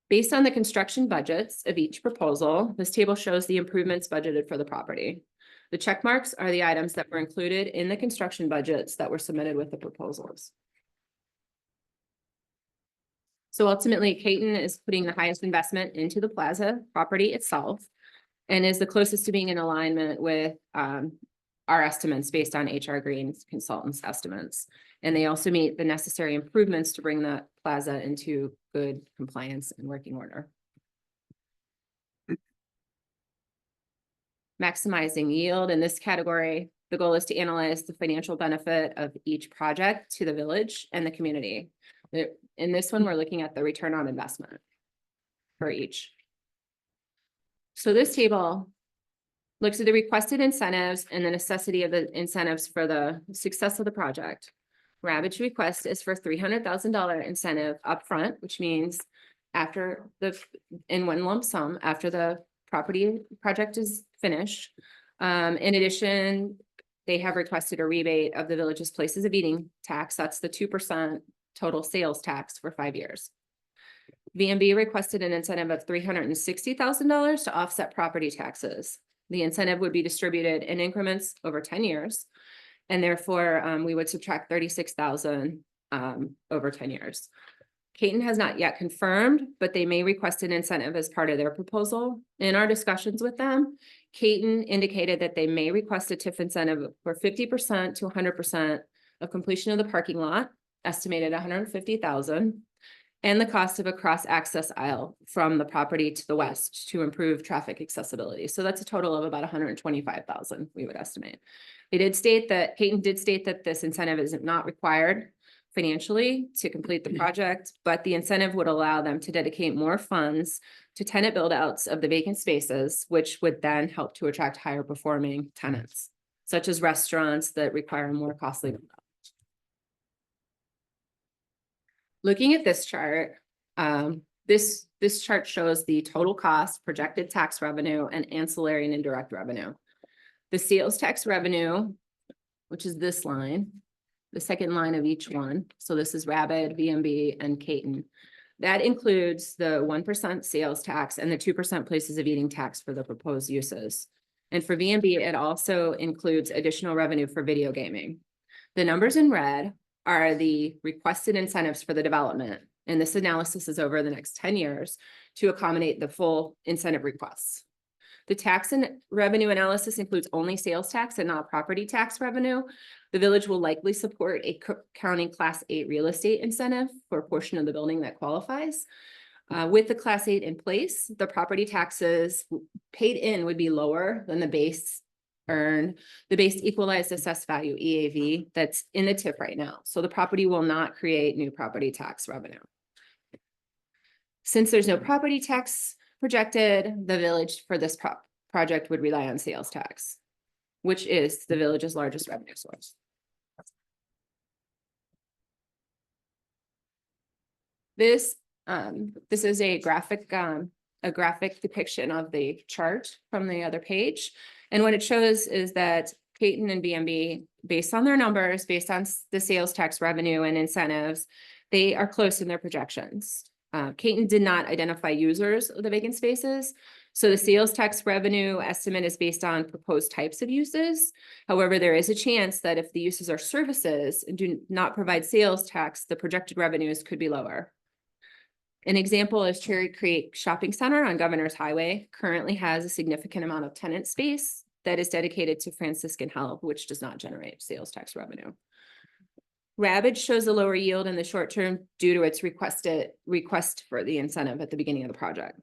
Based on the construction budgets of each proposal, this table shows the improvements budgeted for the property. The check marks are the items that were included in the construction budgets that were submitted with the proposals. So ultimately, Caton is putting the highest investment into the plaza property itself and is the closest to being in alignment with our estimates based on HR Green's consultants' estimates. And they also meet the necessary improvements to bring the plaza into good compliance and working order. Maximizing yield in this category, the goal is to analyze the financial benefit of each project to the village and the community. In this one, we're looking at the return on investment for each. So this table looks at the requested incentives and the necessity of the incentives for the success of the project. Rabbit's request is for $300,000 incentive upfront, which means in one lump sum after the project is finished. In addition, they have requested a rebate of the village's places of eating tax. That's the 2% total sales tax for 5 years. VMB requested an incentive of $360,000 to offset property taxes. The incentive would be distributed in increments over 10 years. And therefore, we would subtract 36,000 over 10 years. Caton has not yet confirmed, but they may request an incentive as part of their proposal. In our discussions with them, Caton indicated that they may request a TIF incentive for 50% to 100% of completion of the parking lot, estimated 150,000, and the cost of a cross-access aisle from the property to the west to improve traffic accessibility. So that's a total of about 125,000, we would estimate. They did state that, Caton did state that this incentive is not required financially to complete the project, but the incentive would allow them to dedicate more funds to tenant build-outs of the vacant spaces, which would then help to attract higher performing tenants, such as restaurants that require a more costly build-out. Looking at this chart, this chart shows the total cost, projected tax revenue, and ancillary and indirect revenue. The sales tax revenue, which is this line, the second line of each one. So this is Rapid, VMB, and Caton. That includes the 1% sales tax and the 2% places of eating tax for the proposed uses. And for VMB, it also includes additional revenue for video gaming. The numbers in red are the requested incentives for the development. And this analysis is over the next 10 years to accommodate the full incentive requests. The tax and revenue analysis includes only sales tax and not property tax revenue. The village will likely support a Cook County Class 8 real estate incentive for a portion of the building that qualifies. With the Class 8 in place, the property taxes paid in would be lower than the base earned, the base equalized assessed value, EAV, that's in the TIF right now. So the property will not create new property tax revenue. Since there's no property tax projected, the village for this project would rely on sales tax, which is the village's largest revenue source. This is a graphic depiction of the chart from the other page. And what it shows is that Caton and BMB, based on their numbers, based on the sales tax revenue and incentives, they are close in their projections. Caton did not identify users of the vacant spaces. So the sales tax revenue estimate is based on proposed types of uses. However, there is a chance that if the uses are services and do not provide sales tax, the projected revenues could be lower. An example is Cherry Creek Shopping Center on Governor's Highway currently has a significant amount of tenant space that is dedicated to Franciscan Health, which does not generate sales tax revenue. Rapid shows a lower yield in the short term due to its request for the incentive at the beginning of the project.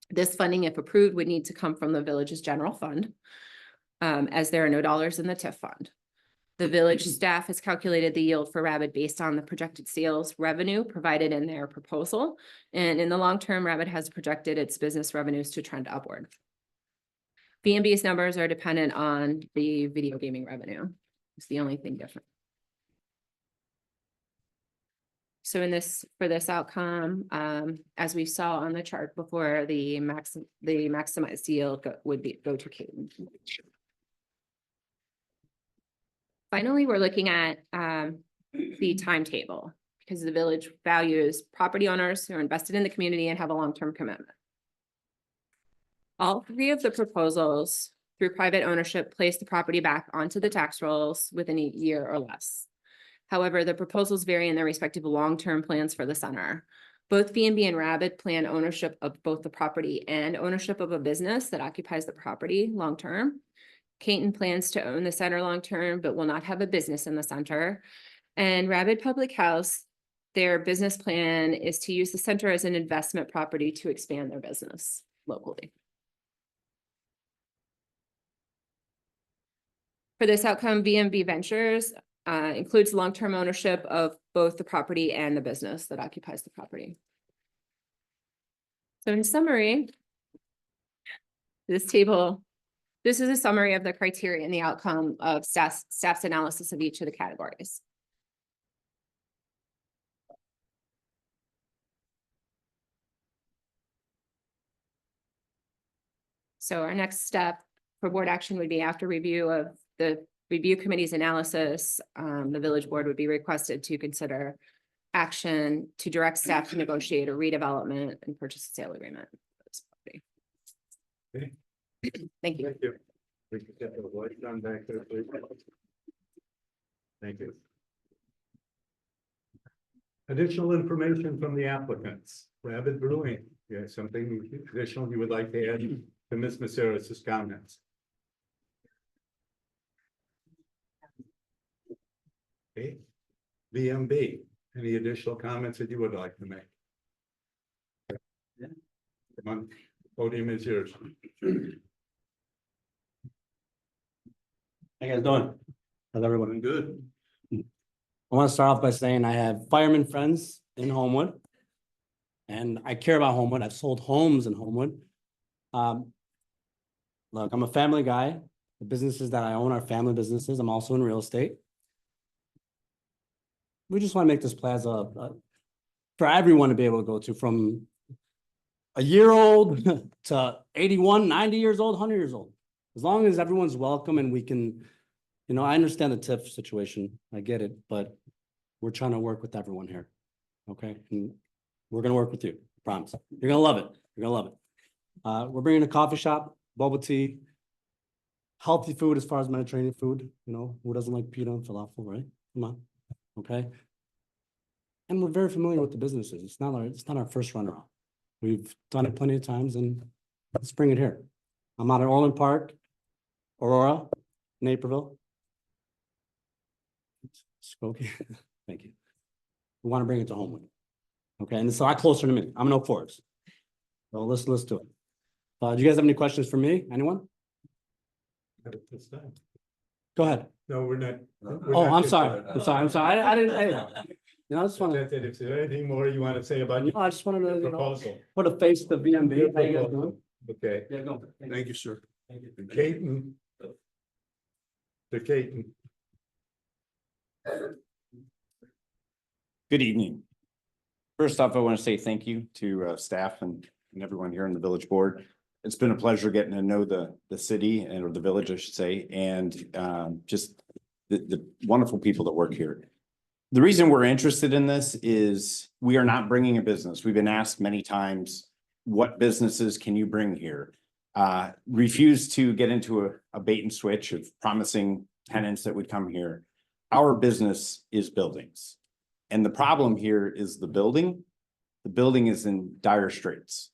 This funding, if approved, would need to come from the village's general fund, as there are no dollars in the TIF fund. The village staff has calculated the yield for Rapid based on the projected sales revenue provided in their proposal. And in the long term, Rapid has projected its business revenues to trend upward. B&B's numbers are dependent on the video gaming revenue. It's the only thing different. So for this outcome, as we saw on the chart before, the maximized yield would go to Caton. Finally, we're looking at the timetable because the village values property owners who are invested in the community and have a long-term commitment. All three of the proposals through private ownership place the property back onto the tax rolls within a year or less. However, the proposals vary in their respective long-term plans for the center. Both B&B and Rapid plan ownership of both the property and ownership of a business that occupies the property long-term. Caton plans to own the center long-term, but will not have a business in the center. And Rapid Public House, their business plan is to use the center as an investment property to expand their business locally. For this outcome, B&B Ventures includes long-term ownership of both the property and the business that occupies the property. So in summary, this is a summary of the criteria and the outcome of staff's analysis of each of the categories. So our next step for board action would be after review of the review committee's analysis, the village board would be requested to consider action to direct staff to negotiate a redevelopment and purchase and sale agreement. for this property. Okay. Thank you. Thank you. We can get the light done back there, please. Thank you. Additional information from the applicants. Rabbit Brewing, you have something additional you would like to add to Ms. Maceras' comments? Okay. VMB, any additional comments that you would like to make? Come on, podium is yours. How you guys doing? How's everyone? Good. I want to start off by saying I have fireman friends in Homewood. And I care about Homewood. I've sold homes in Homewood. Look, I'm a family guy. The businesses that I own are family businesses. I'm also in real estate. We just want to make this plaza for everyone to be able to go to, from a year old to 81, 90 years old, 100 years old. As long as everyone's welcome and we can, you know, I understand the TIF situation. I get it, but we're trying to work with everyone here. Okay, and we're gonna work with you, promise. You're gonna love it. You're gonna love it. We're bringing a coffee shop, bubble tea, healthy food as far as Mediterranean food. You know, who doesn't like pita and falafel, right? Come on, okay. And we're very familiar with the businesses. It's not our first run around. We've done it plenty of times, and let's bring it here. I'm out at Orland Park, Aurora, Naperville. Skokie. Thank you. We want to bring it to Homewood. Okay, and it's a lot closer to me. I'm in 04s. So let's do it. Do you guys have any questions for me? Anyone? Go ahead. No, we're not. Oh, I'm sorry. I'm sorry. I didn't. You know, I just want to. If there's anything more you want to say about I just wanted to, you know, proposal. put a face to VMB. How you guys doing? Okay, Yeah, go. thank you, sir. Caton. The Caton. Good evening. First off, I want to say thank you to staff and everyone here in the village board. It's been a pleasure getting to know the city or the village, I should say, and just the wonderful people that work here. The reason we're interested in this is we are not bringing a business. We've been asked many times, what businesses can you bring here? Refuse to get into a bait and switch of promising tenants that would come here. Our business is buildings. And the problem here is the building. The building is in dire straits.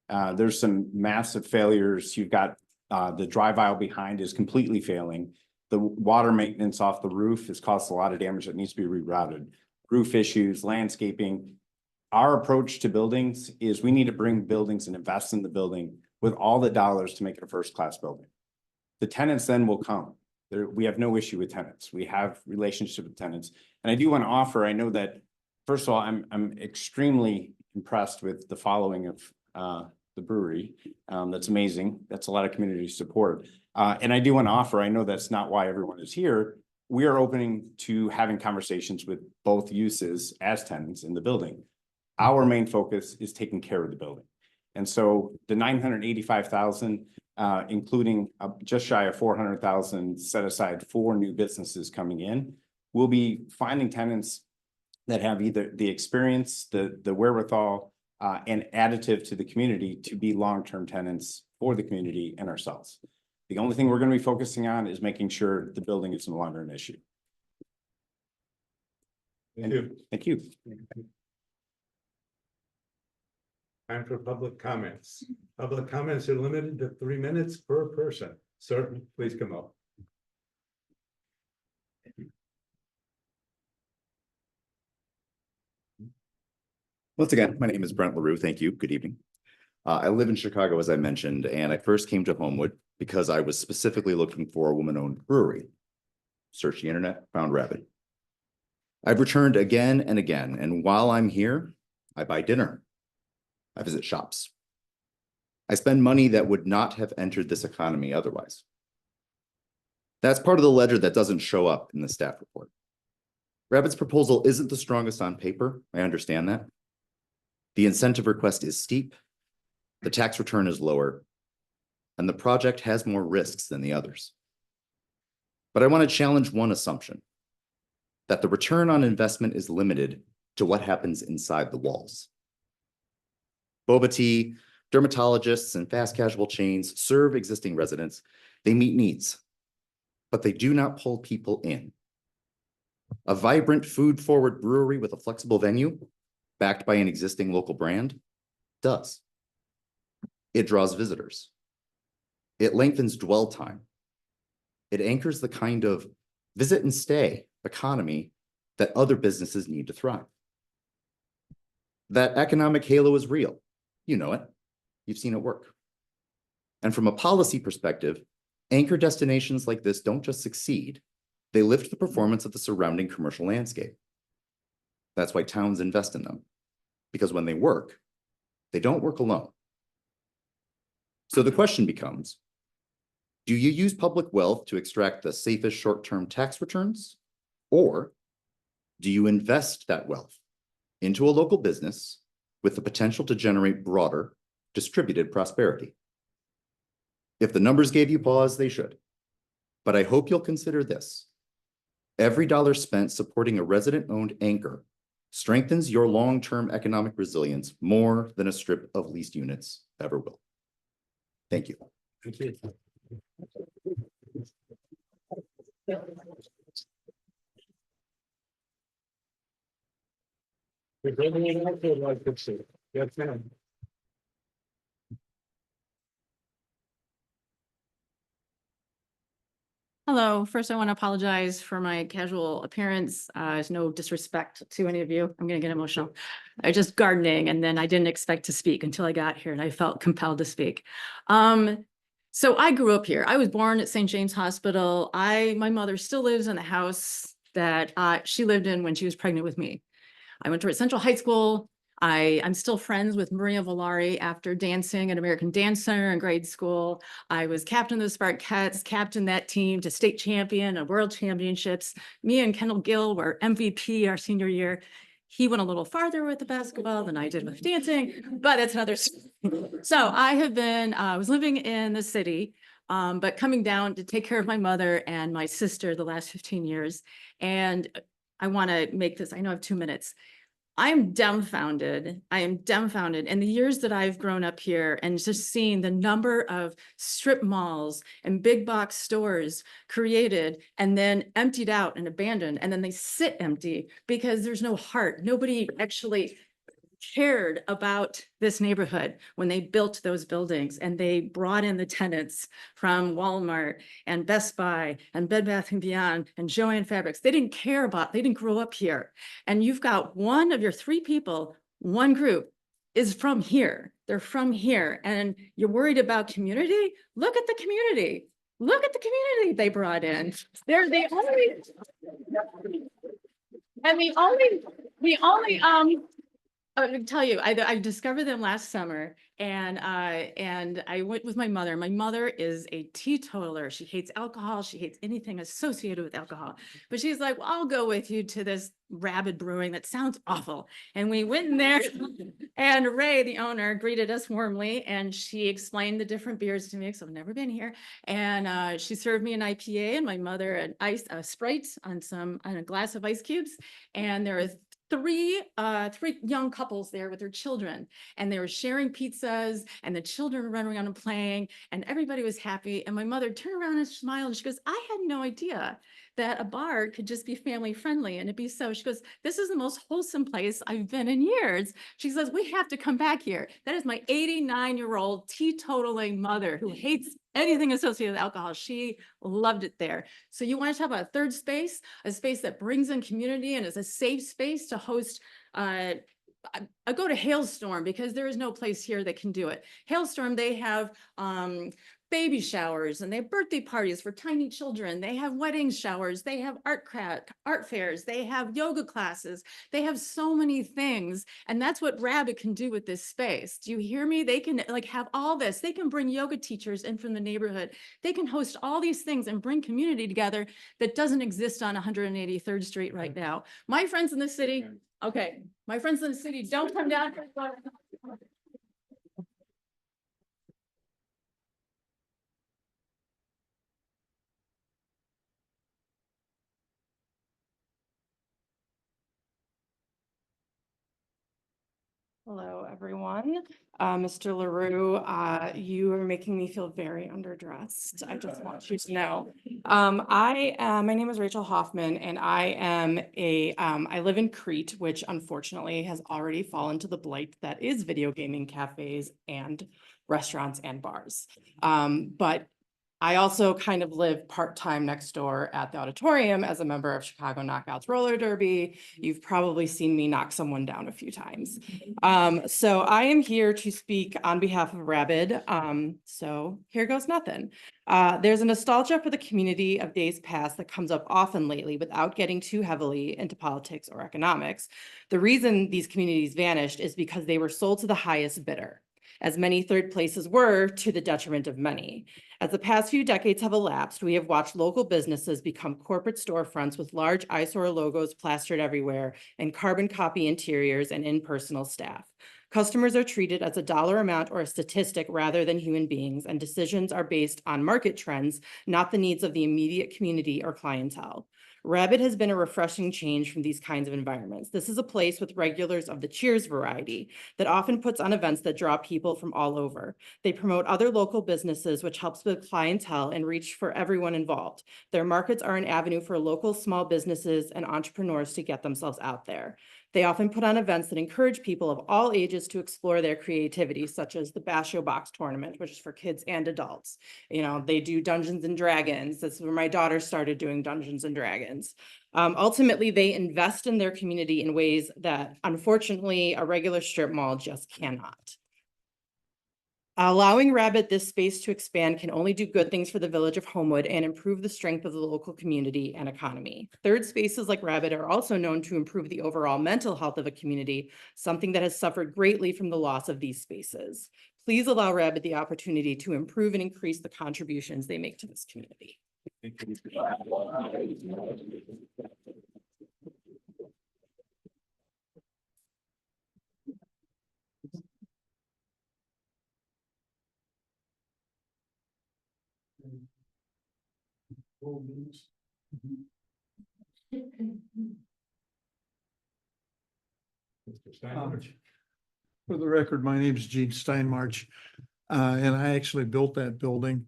There's some massive failures. You've got the drive aisle behind is completely failing. The water maintenance off the roof has caused a lot of damage that needs to be rerouted. Roof issues, landscaping. Our approach to buildings is we need to bring buildings and invest in the building with all the dollars to make it a first-class building. The tenants then will come. We have no issue with tenants. We have relationship with tenants. And I do want to offer, I know that, first of all, I'm extremely impressed with the following of the brewery. That's amazing. That's a lot of community support. And I do want to offer, I know that's not why everyone is here. We are opening to having conversations with both uses as tenants in the building. Our main focus is taking care of the building. And so the 985,000, including just shy of 400,000 set aside for new businesses coming in, we'll be finding tenants that have either the experience, the wherewithal, and additive to the community to be long-term tenants for the community and ourselves. The only thing we're going to be focusing on is making sure the building is no longer an issue. Thank you. Thank you. Time for public comments. Public comments are limited to 3 minutes per person. Sir, please come up. Once again, my name is Brent LaRue. Thank you. Good evening. I live in Chicago, as I mentioned, and I first came to Homewood because I was specifically looking for a woman-owned brewery. Searched the internet, found Rabbit. I've returned again and again, and while I'm here, I buy dinner. I visit shops. I spend money that would not have entered this economy otherwise. That's part of the ledger that doesn't show up in the staff report. Rabbit's proposal isn't the strongest on paper. I understand that. The incentive request is steep. The tax return is lower. And the project has more risks than the others. But I want to challenge one assumption, that the return on investment is limited to what happens inside the walls. Boba tea, dermatologists, and fast casual chains serve existing residents. They meet needs, but they do not pull people in. A vibrant food-forward brewery with a flexible venue, backed by an existing local brand, does. It draws visitors. It lengthens dwell time. It anchors the kind of visit and stay economy that other businesses need to thrive. That economic halo is real. You know it. You've seen it work. And from a policy perspective, anchor destinations like this don't just succeed, they lift the performance of the surrounding commercial landscape. That's why towns invest in them, because when they work, they don't work alone. So the question becomes, do you use public wealth to extract the safest short-term tax returns? Or do you invest that wealth into a local business with the potential to generate broader, distributed prosperity? If the numbers gave you pause, they should. But I hope you'll consider this. Every dollar spent supporting a resident-owned anchor strengthens your long-term economic resilience more than a strip of leased units ever will. Thank you. Thank you. Yes, ma'am. Hello, first I want to apologize for my casual appearance. There's no disrespect to any of you. I'm gonna get emotional. I just gardening and then I didn't expect to speak until I got here and I felt compelled to speak. So I grew up here. I was born at St. James Hospital. My mother still lives in the house that she lived in when she was pregnant with me. I went to Central High School. I'm still friends with Maria Valari after dancing at American Dance Center in grade school. I was captain of the Sparkettes, captained that team to state champion and world championships. Me and Kendall Gill were MVP our senior year. He went a little farther with the basketball than I did with dancing, but that's another story. So I have been, I was living in the city, but coming down to take care of my mother and my sister the last 15 years. And I want to make this, I know I have 2 minutes. I am dumbfounded. I am dumbfounded. In the years that I've grown up here and just seeing the number of strip malls and big box stores created and then emptied out and abandoned, and then they sit empty because there's no heart. Nobody actually cared about this neighborhood when they built those buildings and they brought in the tenants from Walmart and Best Buy and Bed Bath & Beyond and Joann Fabrics. They didn't care about, they didn't grow up here. And you've got one of your 3 people, one group is from here. They're from here. And you're worried about community? Look at the community. Look at the community they brought in. They're the only, and the only, I can tell you, I discovered them last summer and I went with my mother. My mother is a teetotaler. She hates alcohol. She hates anything associated with alcohol. But she's like, well, I'll go with you to this Rabid Brewing. That sounds awful. And we went in there and Ray, the owner, greeted us warmly and she explained the different beers to me because I've never been here. And she served me an IPA and my mother an a Sprite on a glass of ice cubes. And there was three young couples there with their children and they were sharing pizzas and the children were running around and playing and everybody was happy. And my mother turned around and smiled and she goes, I had no idea that a bar could just be family friendly and it'd be so. She goes, this is the most wholesome place I've been in years. She says, we have to come back here. That is my 89-year-old teetotaling mother who hates anything associated with alcohol. She loved it there. So you want to talk about a third space, a space that brings in community and is a safe space to host. I go to Hailstorm because there is no place here that can do it. Hailstorm, they have baby showers and they have birthday parties for tiny children. They have wedding showers. They have art fairs. They have yoga classes. They have so many things. And that's what Rabbit can do with this space. Do you hear me? They can like have all this. They can bring yoga teachers in from the neighborhood. They can host all these things and bring community together that doesn't exist on 183rd Street right now. My friends in the city, okay, my friends in the city, don't come down. Hello, everyone. Mr. LaRue, you are making me feel very underdressed. I just want you to know. My name is Rachel Hoffman and I live in Crete, which unfortunately has already fallen to the blight that is video gaming cafes and restaurants and bars. But I also kind of live part-time next door at the auditorium as a member of Chicago Knockouts Roller Derby. You've probably seen me knock someone down a few times. So I am here to speak on behalf of Rabid. So here goes nothing. There's a nostalgia for the community of days past that comes up often lately without getting too heavily into politics or economics. The reason these communities vanished is because they were sold to the highest bidder, as many third places were, to the detriment of many. As the past few decades have elapsed, we have watched local businesses become corporate storefronts with large eyesore logos plastered everywhere and carbon copy interiors and impersonal staff. Customers are treated as a dollar amount or a statistic rather than human beings, and decisions are based on market trends, not the needs of the immediate community or clientele. Rabid has been a refreshing change from these kinds of environments. This is a place with regulars of the Cheers variety that often puts on events that draw people from all over. They promote other local businesses, which helps with clientele and reach for everyone involved. Their markets are an avenue for local small businesses and entrepreneurs to get themselves out there. They often put on events that encourage people of all ages to explore their creativity, such as the Basho Box Tournament, which is for kids and adults. You know, they do Dungeons and Dragons. That's where my daughter started doing Dungeons and Dragons. Ultimately, they invest in their community in ways that, unfortunately, a regular strip mall just cannot. Allowing Rabbit this space to expand can only do good things for the village of Homewood and improve the strength of the local community and economy. Third spaces like Rabbit are also known to improve the overall mental health of a community, something that has suffered greatly from the loss of these spaces. Please allow Rabbit the opportunity to improve and increase the contributions they make to this community. For the record, my name is Gene Steinmarch, and I actually built that building.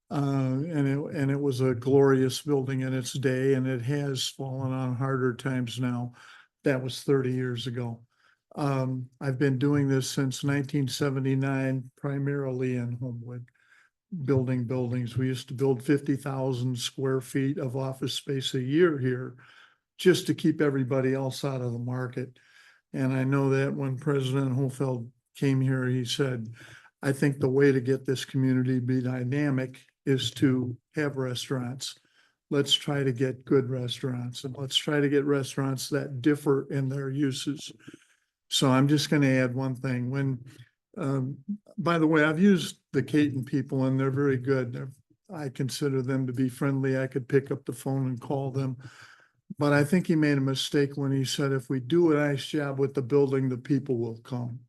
And it was a glorious building in its day, and it has fallen on harder times now. That was 30 years ago. I've been doing this since 1979, primarily in Homewood, building buildings. We used to build 50,000 square feet of office space a year here, just to keep everybody else out of the market. And I know that when President Hofeld came here, he said, I think the way to get this community to be dynamic is to have restaurants. Let's try to get good restaurants, and let's try to get restaurants that differ in their uses. So I'm just going to add one thing. By the way, I've used the Caton people and they're very good. I consider them to be friendly. I could pick up the phone and call them. But I think he made a mistake when he said, if we do a nice job with the building, the people will come.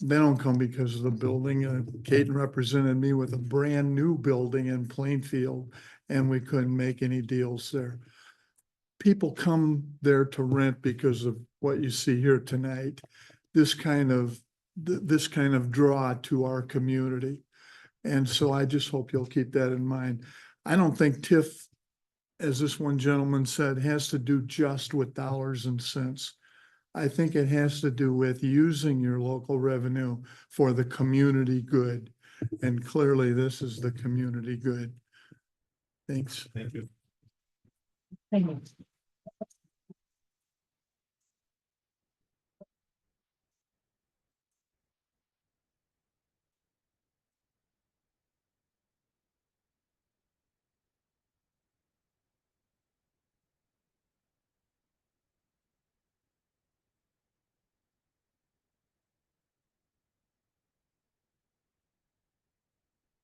They don't come because of the building. Caton represented me with a brand new building in Plainfield, and we couldn't make any deals there. People come there to rent because of what you see here tonight, this kind of draw to our community. And so I just hope you'll keep that in mind. I don't think TIF, as this one gentleman said, has to do just with dollars and cents. I think it has to do with using your local revenue for the community good. And clearly this is the community good. Thanks. Thank you. Thank you.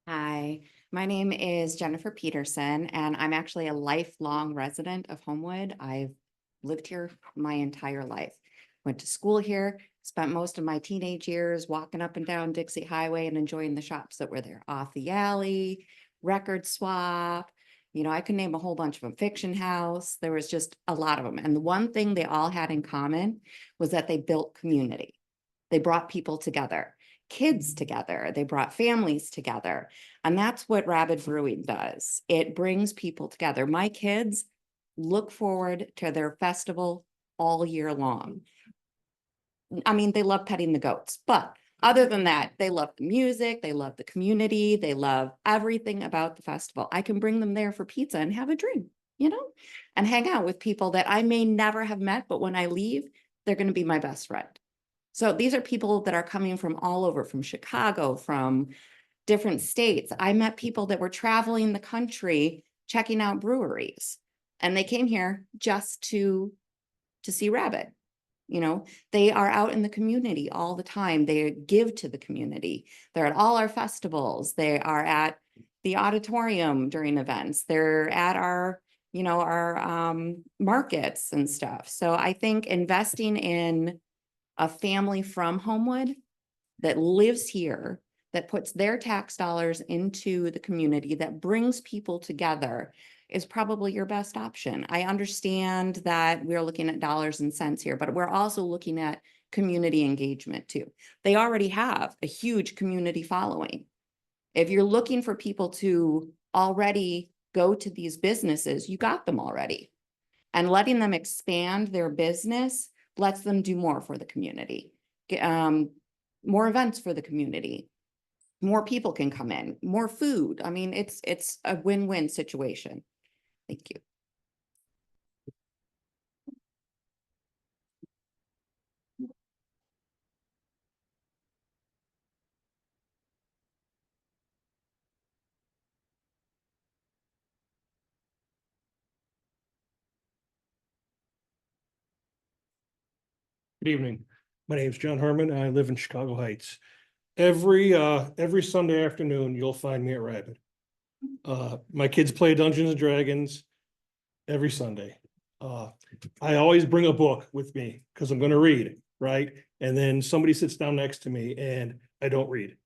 Hi, my name is Jennifer Peterson, and I'm actually a lifelong resident of Homewood. I've lived here my entire life. Went to school here, spent most of my teenage years walking up and down Dixie Highway and enjoying the shops that were there. Off the Alley, Record Swap, I could name a whole bunch of them. Fiction House, there was just a lot of them. And the one thing they all had in common was that they built community. They brought people together, kids together. They brought families together. And that's what Rabid Brewing does. It brings people together. My kids look forward to their festival all year long. I mean, they love petting the goats, but other than that, they love the music, they love the community, they love everything about the festival. I can bring them there for pizza and have a drink, and hang out with people that I may never have met, but when I leave, they're going to be my best friend. So these are people that are coming from all over, from Chicago, from different states. I met people that were traveling the country, checking out breweries, and they came here just to see Rabbit. They are out in the community all the time. They give to the community. They're at all our festivals. They are at the auditorium during events. They're at our markets and stuff. So I think investing in a family from Homewood that lives here, that puts their tax dollars into the community, that brings people together, is probably your best option. I understand that we're looking at dollars and cents here, but we're also looking at community engagement too. They already have a huge community following. If you're looking for people to already go to these businesses, you got them already. And letting them expand their business lets them do more for the community. More events for the community. More people can come in, more food. I mean, it's a win-win situation. Thank you. Good evening. My name is John Herman. I live in Chicago Heights. Every Sunday afternoon, you'll find me at Rabbit. My kids play Dungeons and Dragons every Sunday. I always bring a book with me because I'm going to read, right? And then somebody sits down next to me and I don't read.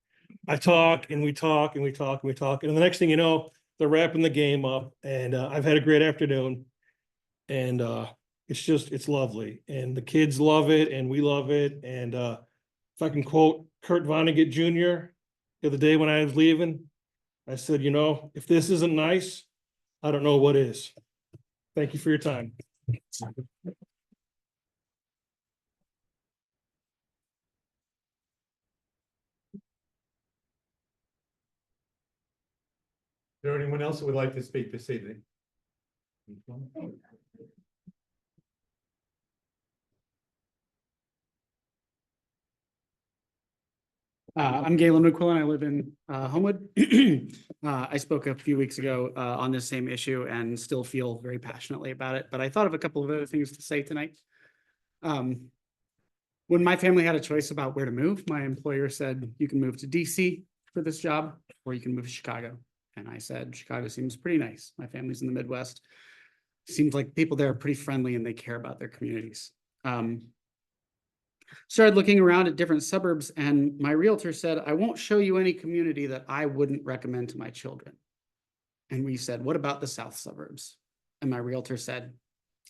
I talk and we talk and we talk and we talk. And the next thing you know, they're wrapping the game up and I've had a great afternoon. And it's lovely. And the kids love it and we love it. And if I can quote Kurt Vonnegut Jr., the other day when I was leaving, I said, if this isn't nice, I don't know what is. Thank you for your time. Is there anyone else who would like to speak this evening? I'm Galen McQuillan. I live in Homewood. I spoke a few weeks ago on this same issue and still feel very passionately about it, but I thought of a couple of other things to say tonight. When my family had a choice about where to move, my employer said, you can move to DC for this job, or you can move to Chicago. And I said, Chicago seems pretty nice. My family's in the Midwest. Seems like people there are pretty friendly and they care about their communities. Started looking around at different suburbs and my realtor said, I won't show you any community that I wouldn't recommend to my children. And we said, what about the south suburbs? And my realtor said,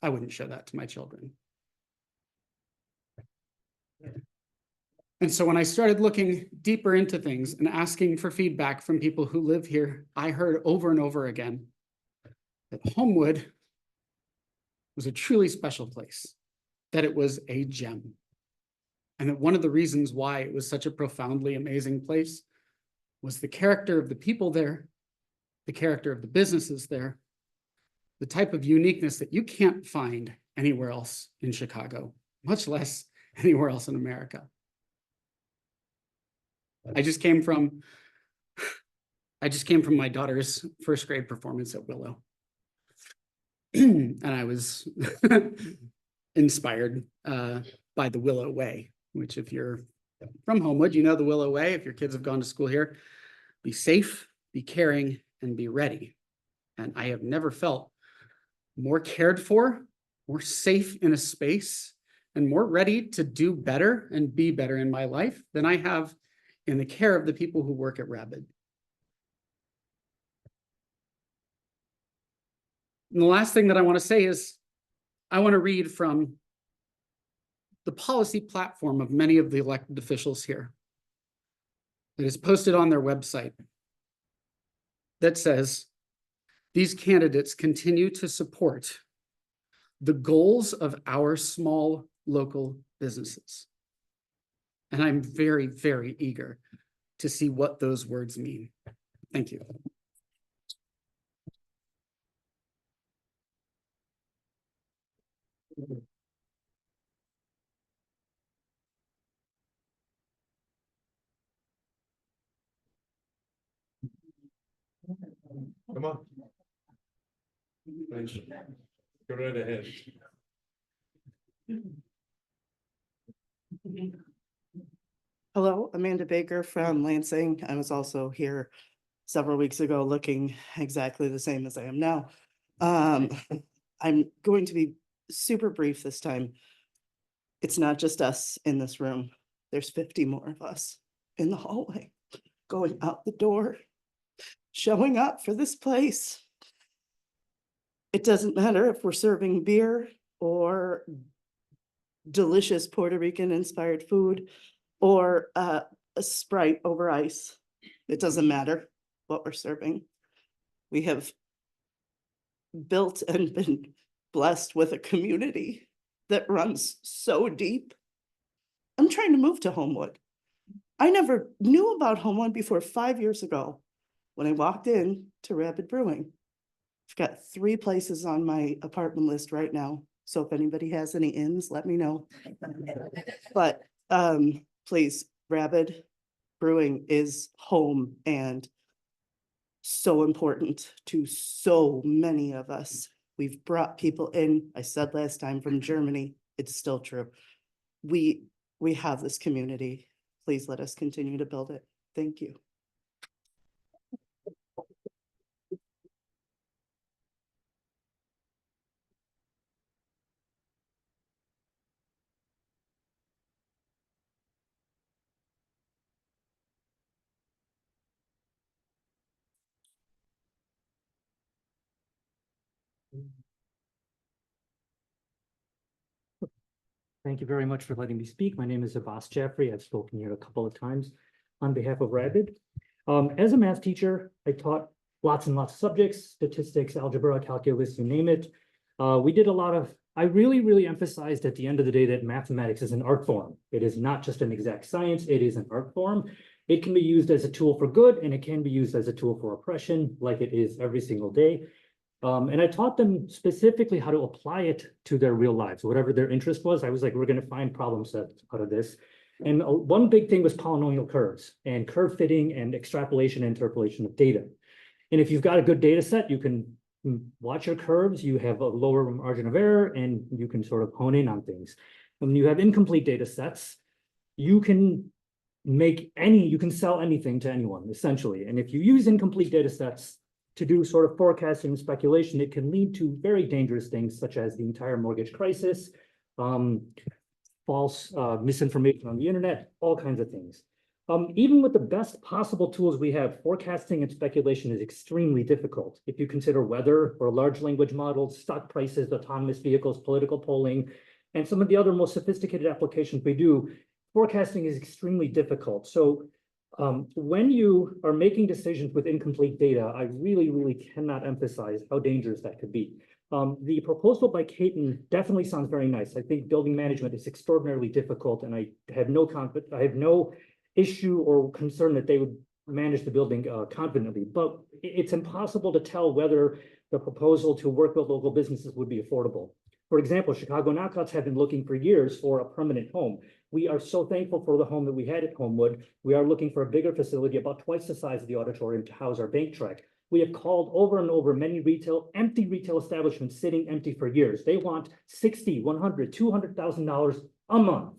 I wouldn't show that to my children. And so when I started looking deeper into things and asking for feedback from people who live here, I heard over and over again that Homewood was a truly special place, that it was a gem. And that one of the reasons why it was such a profoundly amazing place was the character of the people there, the character of the businesses there, the type of uniqueness that you can't find anywhere else in Chicago, much less anywhere else in America. I just came from my daughter's first grade performance at Willow. And I was inspired by the Willow Way, which if you're from Homewood, you know the Willow Way. If your kids have gone to school here, be safe, be caring, and be ready. And I have never felt more cared for, more safe in a space, and more ready to do better and be better in my life than I have in the care of the people who work at Rabbit. And the last thing that I want to say is I want to read from the policy platform of many of the elected officials here. It is posted on their website that says, these candidates continue to support the goals of our small local businesses. And I'm very, very eager to see what those words mean. Thank you. Come on. Go right ahead. Hello, Amanda Baker from Lansing. I was also here several weeks ago looking exactly the same as I am now. I'm going to be super brief this time. It's not just us in this room. There's 50 more of us in the hallway, going out the door, showing up for this place. It doesn't matter if we're serving beer or delicious Puerto Rican inspired food or a Sprite over ice. It doesn't matter what we're serving. We have built and been blessed with a community that runs so deep. I'm trying to move to Homewood. I never knew about Homewood before 5 years ago when I walked in to Rapid Brewing. I've got 3 places on my apartment list right now. So if anybody has any ins, let me know. But please, Rapid Brewing is home and so important to so many of us. We've brought people in, I said last time, from Germany. It's still true. We have this community. Please let us continue to build it. Thank you. Thank you very much for letting me speak. My name is Abbas Jaffrey. I've spoken here a couple of times on behalf of Rapid. As a math teacher, I taught lots and lots of subjects, statistics, algebra, calculus, you name it. We did a lot of, I really emphasized at the end of the day that mathematics is an art form. It is not just an exact science, it is an art form. It can be used as a tool for good and it can be used as a tool for oppression, like it is every single day. And I taught them specifically how to apply it to their real lives, whatever their interest was. I was like, we're going to find problem sets out of this. And one big thing was polynomial curves and curve fitting and extrapolation and interpolation of data. And if you've got a good data set, you can watch your curves, you have a lower margin of error, and you can sort of hone in on things. When you have incomplete data sets, you can sell anything to anyone, essentially. And if you use incomplete data sets to do sort of forecasting and speculation, it can lead to very dangerous things such as the entire mortgage crisis, false misinformation on the internet, all kinds of things. Even with the best possible tools we have, forecasting and speculation is extremely difficult. If you consider weather or large language models, stock prices, autonomous vehicles, political polling, and some of the other most sophisticated applications we do, forecasting is extremely difficult. So when you are making decisions with incomplete data, I really cannot emphasize how dangerous that could be. The proposal by Caton definitely sounds very nice. I think building management is extraordinarily difficult, and I have no issue or concern that they would manage the building confidently. But it's impossible to tell whether the proposal to work with local businesses would be affordable. For example, Chicago Knockouts have been looking for years for a permanent home. We are so thankful for the home that we had at Homewood. We are looking for a bigger facility, about twice the size of the auditorium, to house our bank truck. We have called over and over many empty retail establishments sitting empty for years. They want $60,000, $100,000, $200,000 a month.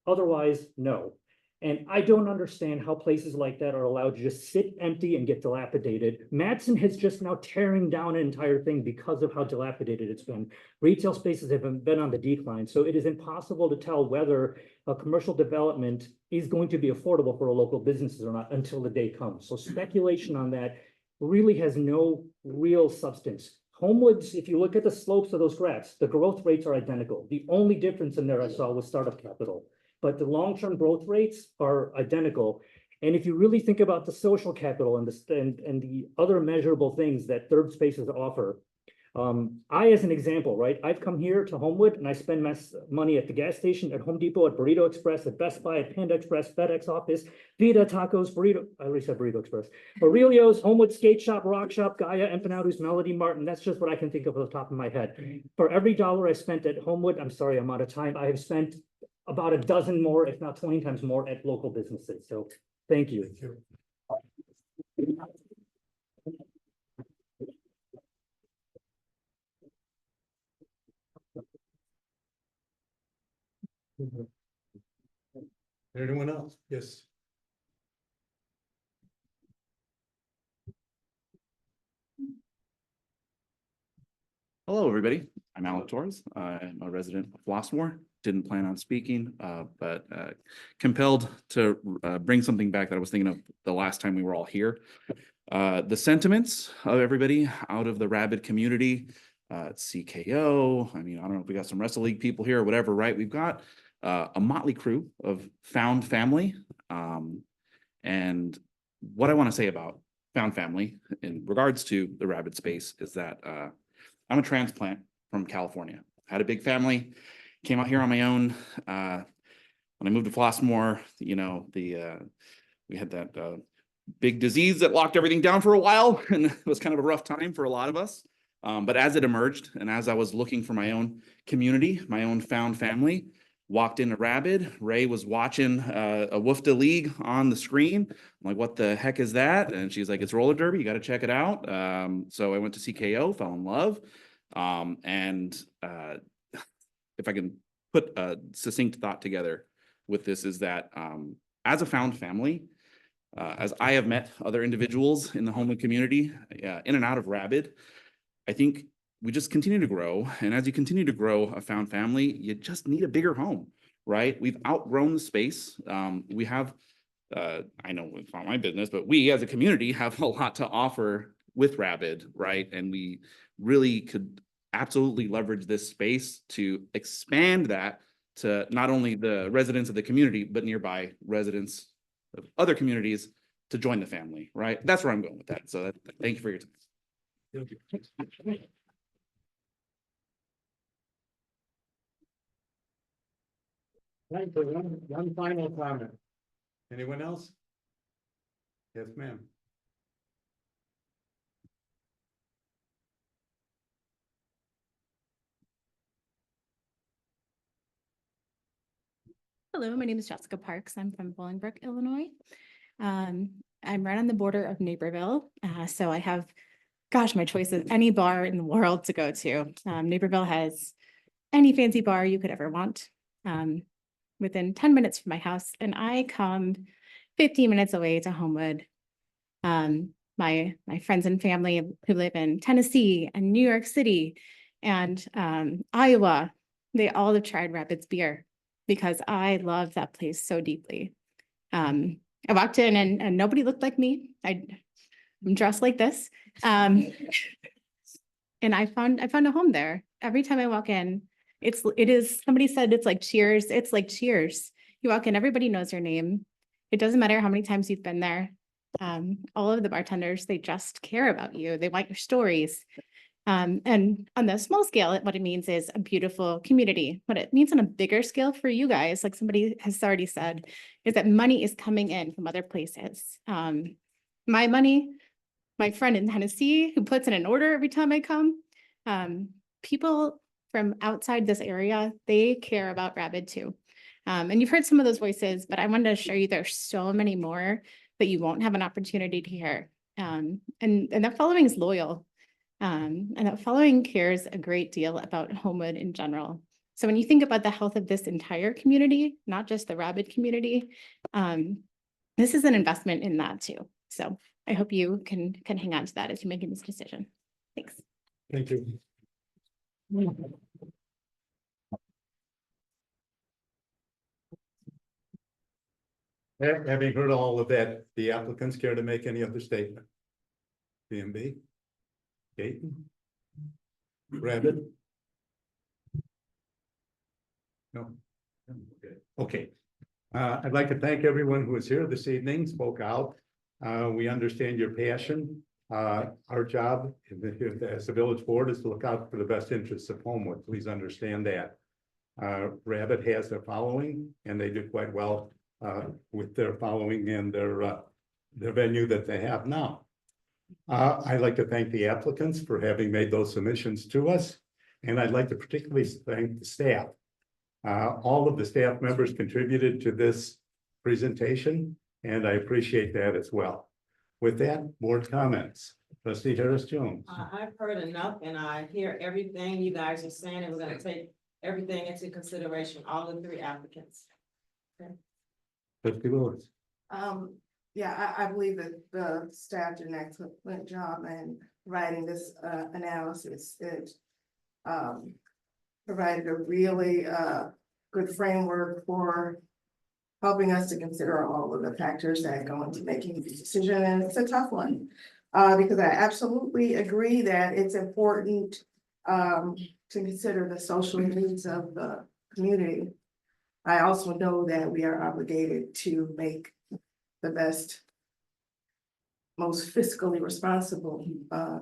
Otherwise, no. And I don't understand how places like that are allowed to just sit empty and get dilapidated. Madison has just now tearing down an entire thing because of how dilapidated it's been. Retail spaces have been on the decline. So it is impossible to tell whether a commercial development is going to be affordable for a local businesses or not until the day comes. So speculation on that really has no real substance. Homewoods, if you look at the slopes of those graphs, the growth rates are identical. The only difference in there I saw was startup capital. But the long-term growth rates are identical. And if you really think about the social capital and the other measurable things that third spaces offer, I, as an example, right, I've come here to Homewood and I spend money at the gas station, at Home Depot, at Burrito Express, at Best Buy, at Panda Express, FedEx office, Vita Tacos, Burrito, I already said Burrito Express, Aurelio's, Homewood Skate Shop, Rock Shop, Gaia, Empanados, Melody Martin. That's just what I can think of off the top of my head. For every dollar I spent at Homewood, I'm sorry, I'm out of time, I have spent about a dozen more, if not 20 times more at local businesses. So thank you. Anyone else? Yes. Hello, everybody. I'm Alec Torres. I'm a resident of Flossmoor. Didn't plan on speaking, but compelled to bring something back that I was thinking of the last time we were all here. The sentiments of everybody out of the rabid community, CKO. I mean, I don't know if we got some Wrestle League people here or whatever, right? We've got a motley crew of found family. And what I want to say about found family in regards to the rabid space is that I'm a transplant from California. Had a big family, came out here on my own. When I moved to Flossmoor, you know, we had that big disease that locked everything down for a while, and it was kind of a rough time for a lot of us. But as it emerged, and as I was looking for my own community, my own found family, walked into Rabid. Ray was watching a Woofda League on the screen. I'm like, what the heck is that? And she's like, it's roller derby. You got to check it out. So I went to CKO, fell in love. If I can put a succinct thought together with this is that as a found family, as I have met other individuals in the Homewood community, in and out of Rabid, I think we just continue to grow. And as you continue to grow a found family, you just need a bigger home, right? We've outgrown the space. We have, I know it's not my business, but we as a community have a lot to offer with Rabid, right? And we really could absolutely leverage this space to expand that to not only the residents of the community, but nearby residents of other communities to join the family, right? That's where I'm going with that. So thank you for your time. Thank you. Time for one final comment. Anyone else? Yes, ma'am. Hello, my name is Jessica Parks. I'm from Bolingbrook, Illinois. I'm right on the border of Naperville. So I have, gosh, my choice of any bar in the world to go to. Naperville has any fancy bar you could ever want. Within 10 minutes from my house, and I come 15 minutes away to Homewood. My friends and family who live in Tennessee and New York City and Iowa, they all have tried Rapid's beer because I love that place so deeply. I walked in and nobody looked like me. I'm dressed like this. And I found a home there. Every time I walk in, it is, somebody said it's like Cheers. It's like Cheers. You walk in, everybody knows your name. It doesn't matter how many times you've been there. All of the bartenders, they just care about you. They want your stories. And on the small scale, what it means is a beautiful community. What it means on a bigger scale for you guys, like somebody has already said, is that money is coming in from other places. My money, my friend in Tennessee who puts in an order every time I come, people from outside this area, they care about Rabid too. And you've heard some of those voices, but I wanted to show you there's so many more that you won't have an opportunity to hear. And that following is loyal. And that following cares a great deal about Homewood in general. So when you think about the health of this entire community, not just the Rabid community, this is an investment in that too. So I hope you can hang on to that as you're making this decision. Thanks. Thank you. Having heard all of that, the applicants care to make any other statement? BMB? Dayton? Rabbit? No. Okay. I'd like to thank everyone who was here this evening, spoke out. We understand your passion. Our job as the village board is to look out for the best interests of Homewood. Please understand that. Rabbit has their following and they do quite well with their following and their venue that they have now. I'd like to thank the applicants for having made those submissions to us. And I'd like to particularly thank the staff. All of the staff members contributed to this presentation, and I appreciate that as well. With that, board comments. Trustee Harris Jones. I've heard enough and I hear everything you guys are saying, and we're gonna take everything into consideration, all the three applicants. Okay. Trustee Lewis. Yeah, I believe that the staff did an excellent job in writing this analysis. It provided a really good framework for helping us to consider all of the factors that go into making this decision, and it's a tough one. Because I absolutely agree that it's important to consider the social needs of the community. I also know that we are obligated to make the best, most fiscally responsible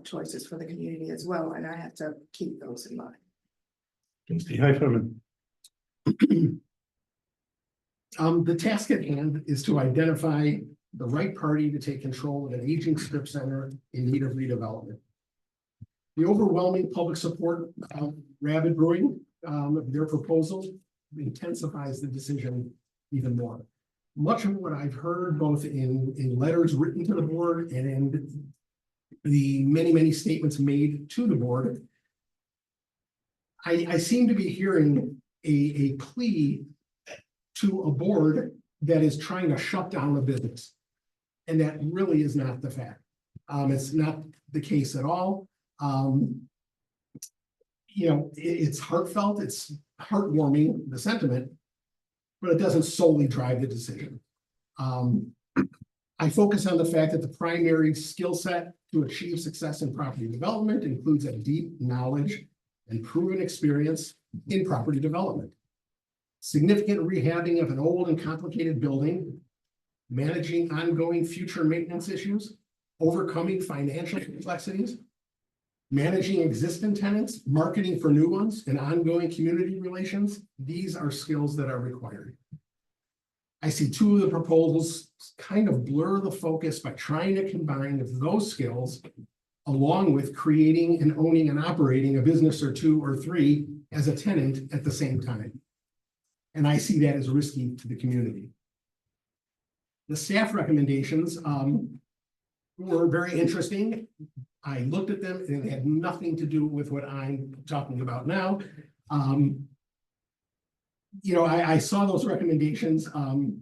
choices for the community as well, and I have to keep those in mind. Trustee Heiferman. The task at hand is to identify the right party to take control of an aging strip center in need of redevelopment. The overwhelming public support of Rabbit Brewing, their proposal intensifies the decision even more. Much of what I've heard, both in letters written to the board and in the many statements made to the board, I seem to be hearing a plea to a board that is trying to shut down a business. And that really is not the fact. It's not the case at all. You know, it's heartfelt, it's heartwarming, the sentiment, but it doesn't solely drive the decision. I focus on the fact that the primary skill set to achieve success in property development includes a deep knowledge and proven experience in property development. Significant rehabbing of an old and complicated building, managing ongoing future maintenance issues, overcoming financial complexities, managing existing tenants, marketing for new ones, and ongoing community relations. These are skills that are required. I see two of the proposals kind of blur the focus by trying to combine those skills along with creating and owning and operating a business or two or three as a tenant at the same time. And I see that as risky to the community. The staff recommendations were very interesting. I looked at them and it had nothing to do with what I'm talking about now. You know, I saw those recommendations and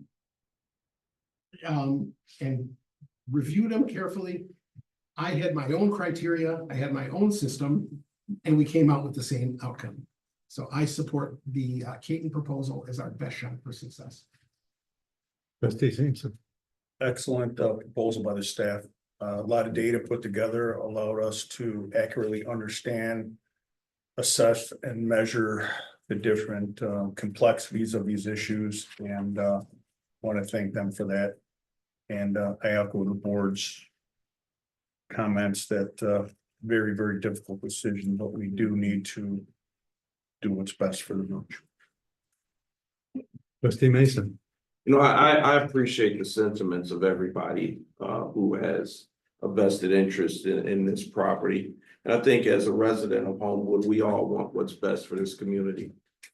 reviewed them carefully. I had my own criteria, I had my own system, and we came out with the same outcome. So I support the Caton proposal as our best shot for success. Trustee Simpson. Excellent proposal by the staff. A lot of data put together allowed us to accurately understand, assess, and measure the different complexities of these issues, and want to thank them for that. And I echo the board's comments that very difficult decision, but we do need to do what's best for the village. Trustee Mason. You know, I appreciate the sentiments of everybody who has a vested interest in this property. And I think as a resident of Homewood, we all want what's best for this community.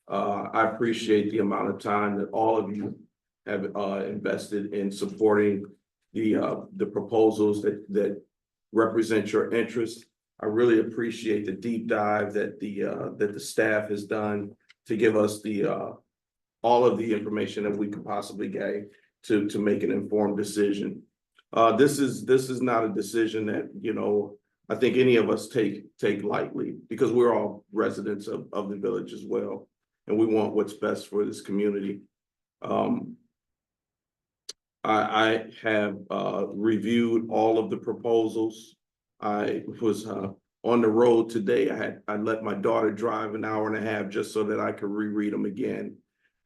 I appreciate the amount of time that all of you have invested in supporting the proposals that represent your interest. I really appreciate the deep dive that the staff has done to give us all of the information that we could possibly get to make an informed decision. This is not a decision that, you know, I think any of us take lightly, because we're all residents of the village as well, and we want what's best for this community. I have reviewed all of the proposals. I was on the road today. I let my daughter drive an hour and a half just so that I could reread them again.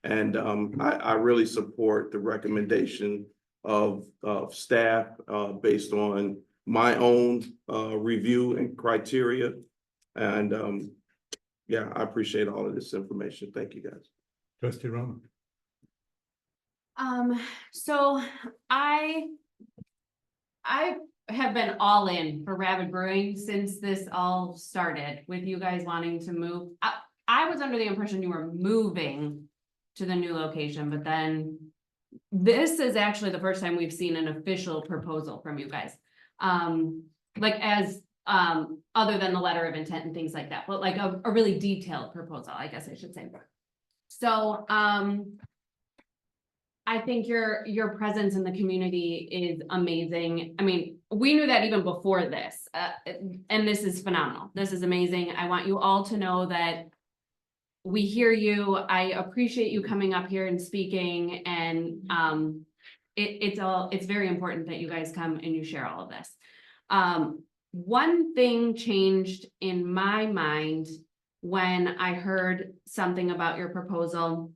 And I really support the recommendation of staff based on my own review and criteria. And yeah, I appreciate all of this information. Thank you, guys. Trustee Roman. So I have been all in for Rabid Brewing since this all started with you guys wanting to move. I was under the impression you were moving to the new location, but then this is actually the first time we've seen an official proposal from you guys. Like as, other than the letter of intent and things like that, but like a really detailed proposal, I guess I should say. So, I think your presence in the community is amazing. I mean, we knew that even before this, and this is phenomenal. This is amazing. I want you all to know that we hear you. I appreciate you coming up here and speaking, and it's very important that you guys come and you share all of this. One thing changed in my mind when I heard something about your proposal,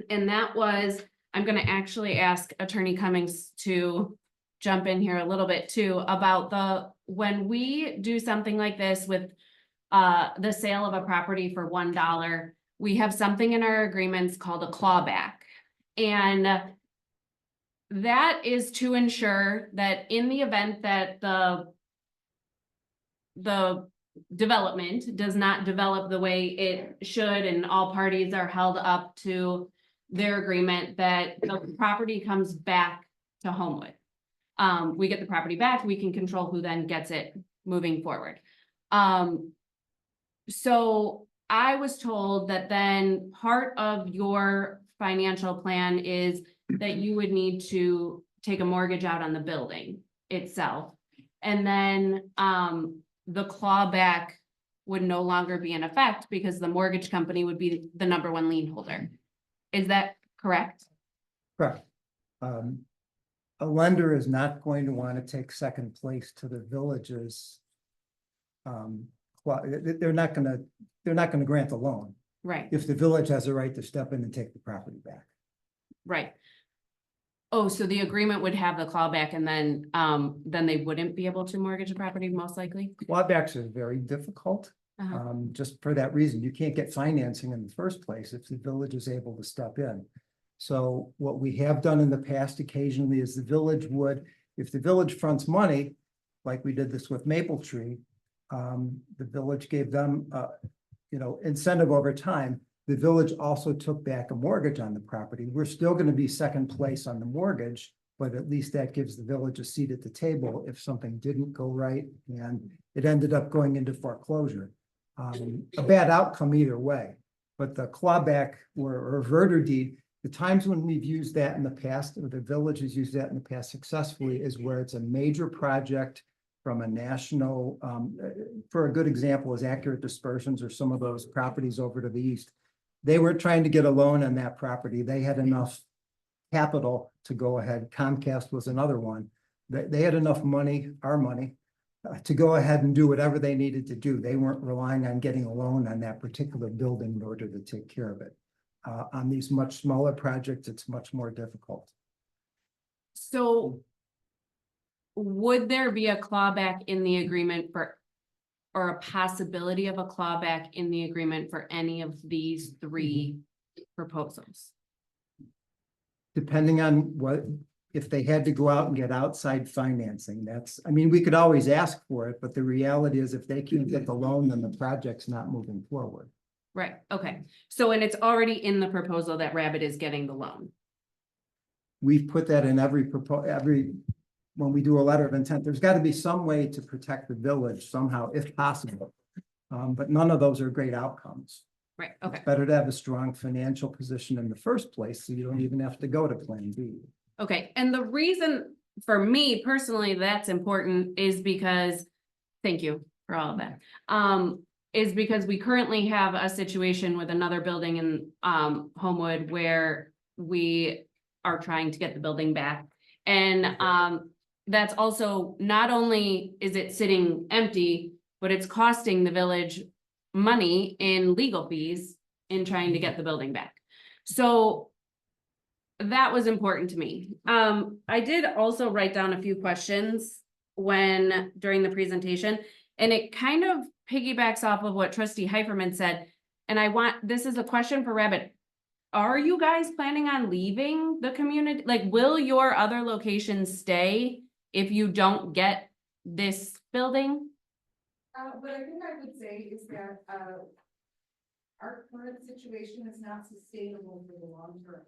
and that was, I'm going to actually ask Attorney Cummings to jump in here a little bit too about when we do something like this with the sale of a property for $1, we have something in our agreements called a clawback. And that is to ensure that in the event that the development does not develop the way it should and all parties are held up to their agreement, that the property comes back to Homewood. We get the property back, we can control who then gets it moving forward. So I was told that then part of your financial plan is that you would need to take a mortgage out on the building itself. And then the clawback would no longer be in effect because the mortgage company would be the #1 lien holder. Is that correct? Correct. A lender is not going to want to take second place to the village's. They're not gonna grant a loan Right, if the village has a right to step in and take the property back. right. Oh, so the agreement would have the clawback and then they wouldn't be able to mortgage the property most likely? Clawbacks are very difficult. Just for that reason, you can't get financing in the first place if the village is able to step in. So what we have done in the past occasionally is the village would, if the village fronts money, like we did this with Maple Tree, the village gave them, incentive over time. The village also took back a mortgage on the property. We're still going to be second place on the mortgage, but at least that gives the village a seat at the table if something didn't go right and it ended up going into foreclosure. A bad outcome either way, but the clawback or reverter deed, the times when we've used that in the past, or the village has used that in the past successfully, is where it's a major project from a national, for a good example is Accurate Dispersions or some of those properties over to the east. They were trying to get a loan on that property. They had enough capital to go ahead. Comcast was another one. They had enough money, our money, to go ahead and do whatever they needed to do. They weren't relying on getting a loan on that particular building in order to take care of it. On these much smaller projects, it's much more difficult. So would there be a clawback in the agreement or a possibility of a clawback in the agreement for any of these 3 proposals? Depending on if they had to go out and get outside financing, we could always ask for it, but the reality is if they can't get the loan, then the project's not moving forward. Right, okay. So, and it's already in the proposal that Rabbit is getting the loan. We've put that in when we do a letter of intent, there's got to be some way to protect the village somehow, if possible. But none of those are great outcomes. Right, okay. It's better to have a strong financial position in the first place, so you don't even have to go to Plan B. Okay, and the reason for me personally that's important is because, thank you for all of that. Is because we currently have a situation with another building in Homewood where we are trying to get the building back. And that's also, not only is it sitting empty, but it's costing the village money in legal fees in trying to get the building back. So that was important to me. I did also write down a few questions during the presentation, and it kind of piggybacks off of what Trustee Heiferman said. And this is a question for Rabbit. Are you guys planning on leaving the community? Like, will your other locations stay if you don't get this building? What I think I would say is that, our current situation is not sustainable for the long term.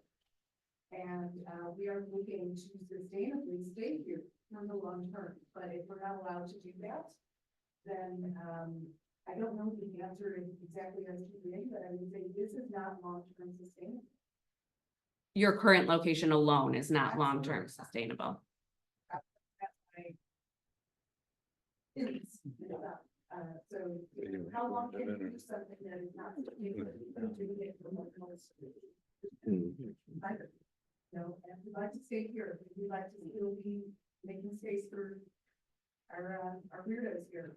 And, we are looking to sustainably stay here for the long term, but if we're not allowed to do that, then, I don't know the answer is exactly as to when, but I would say this is not long-term sustainable. Your current location alone is not long-term sustainable. So how long can you do something that is not sustainable? No, and we'd like to stay here, we'd like to still be making space for our weirdos here,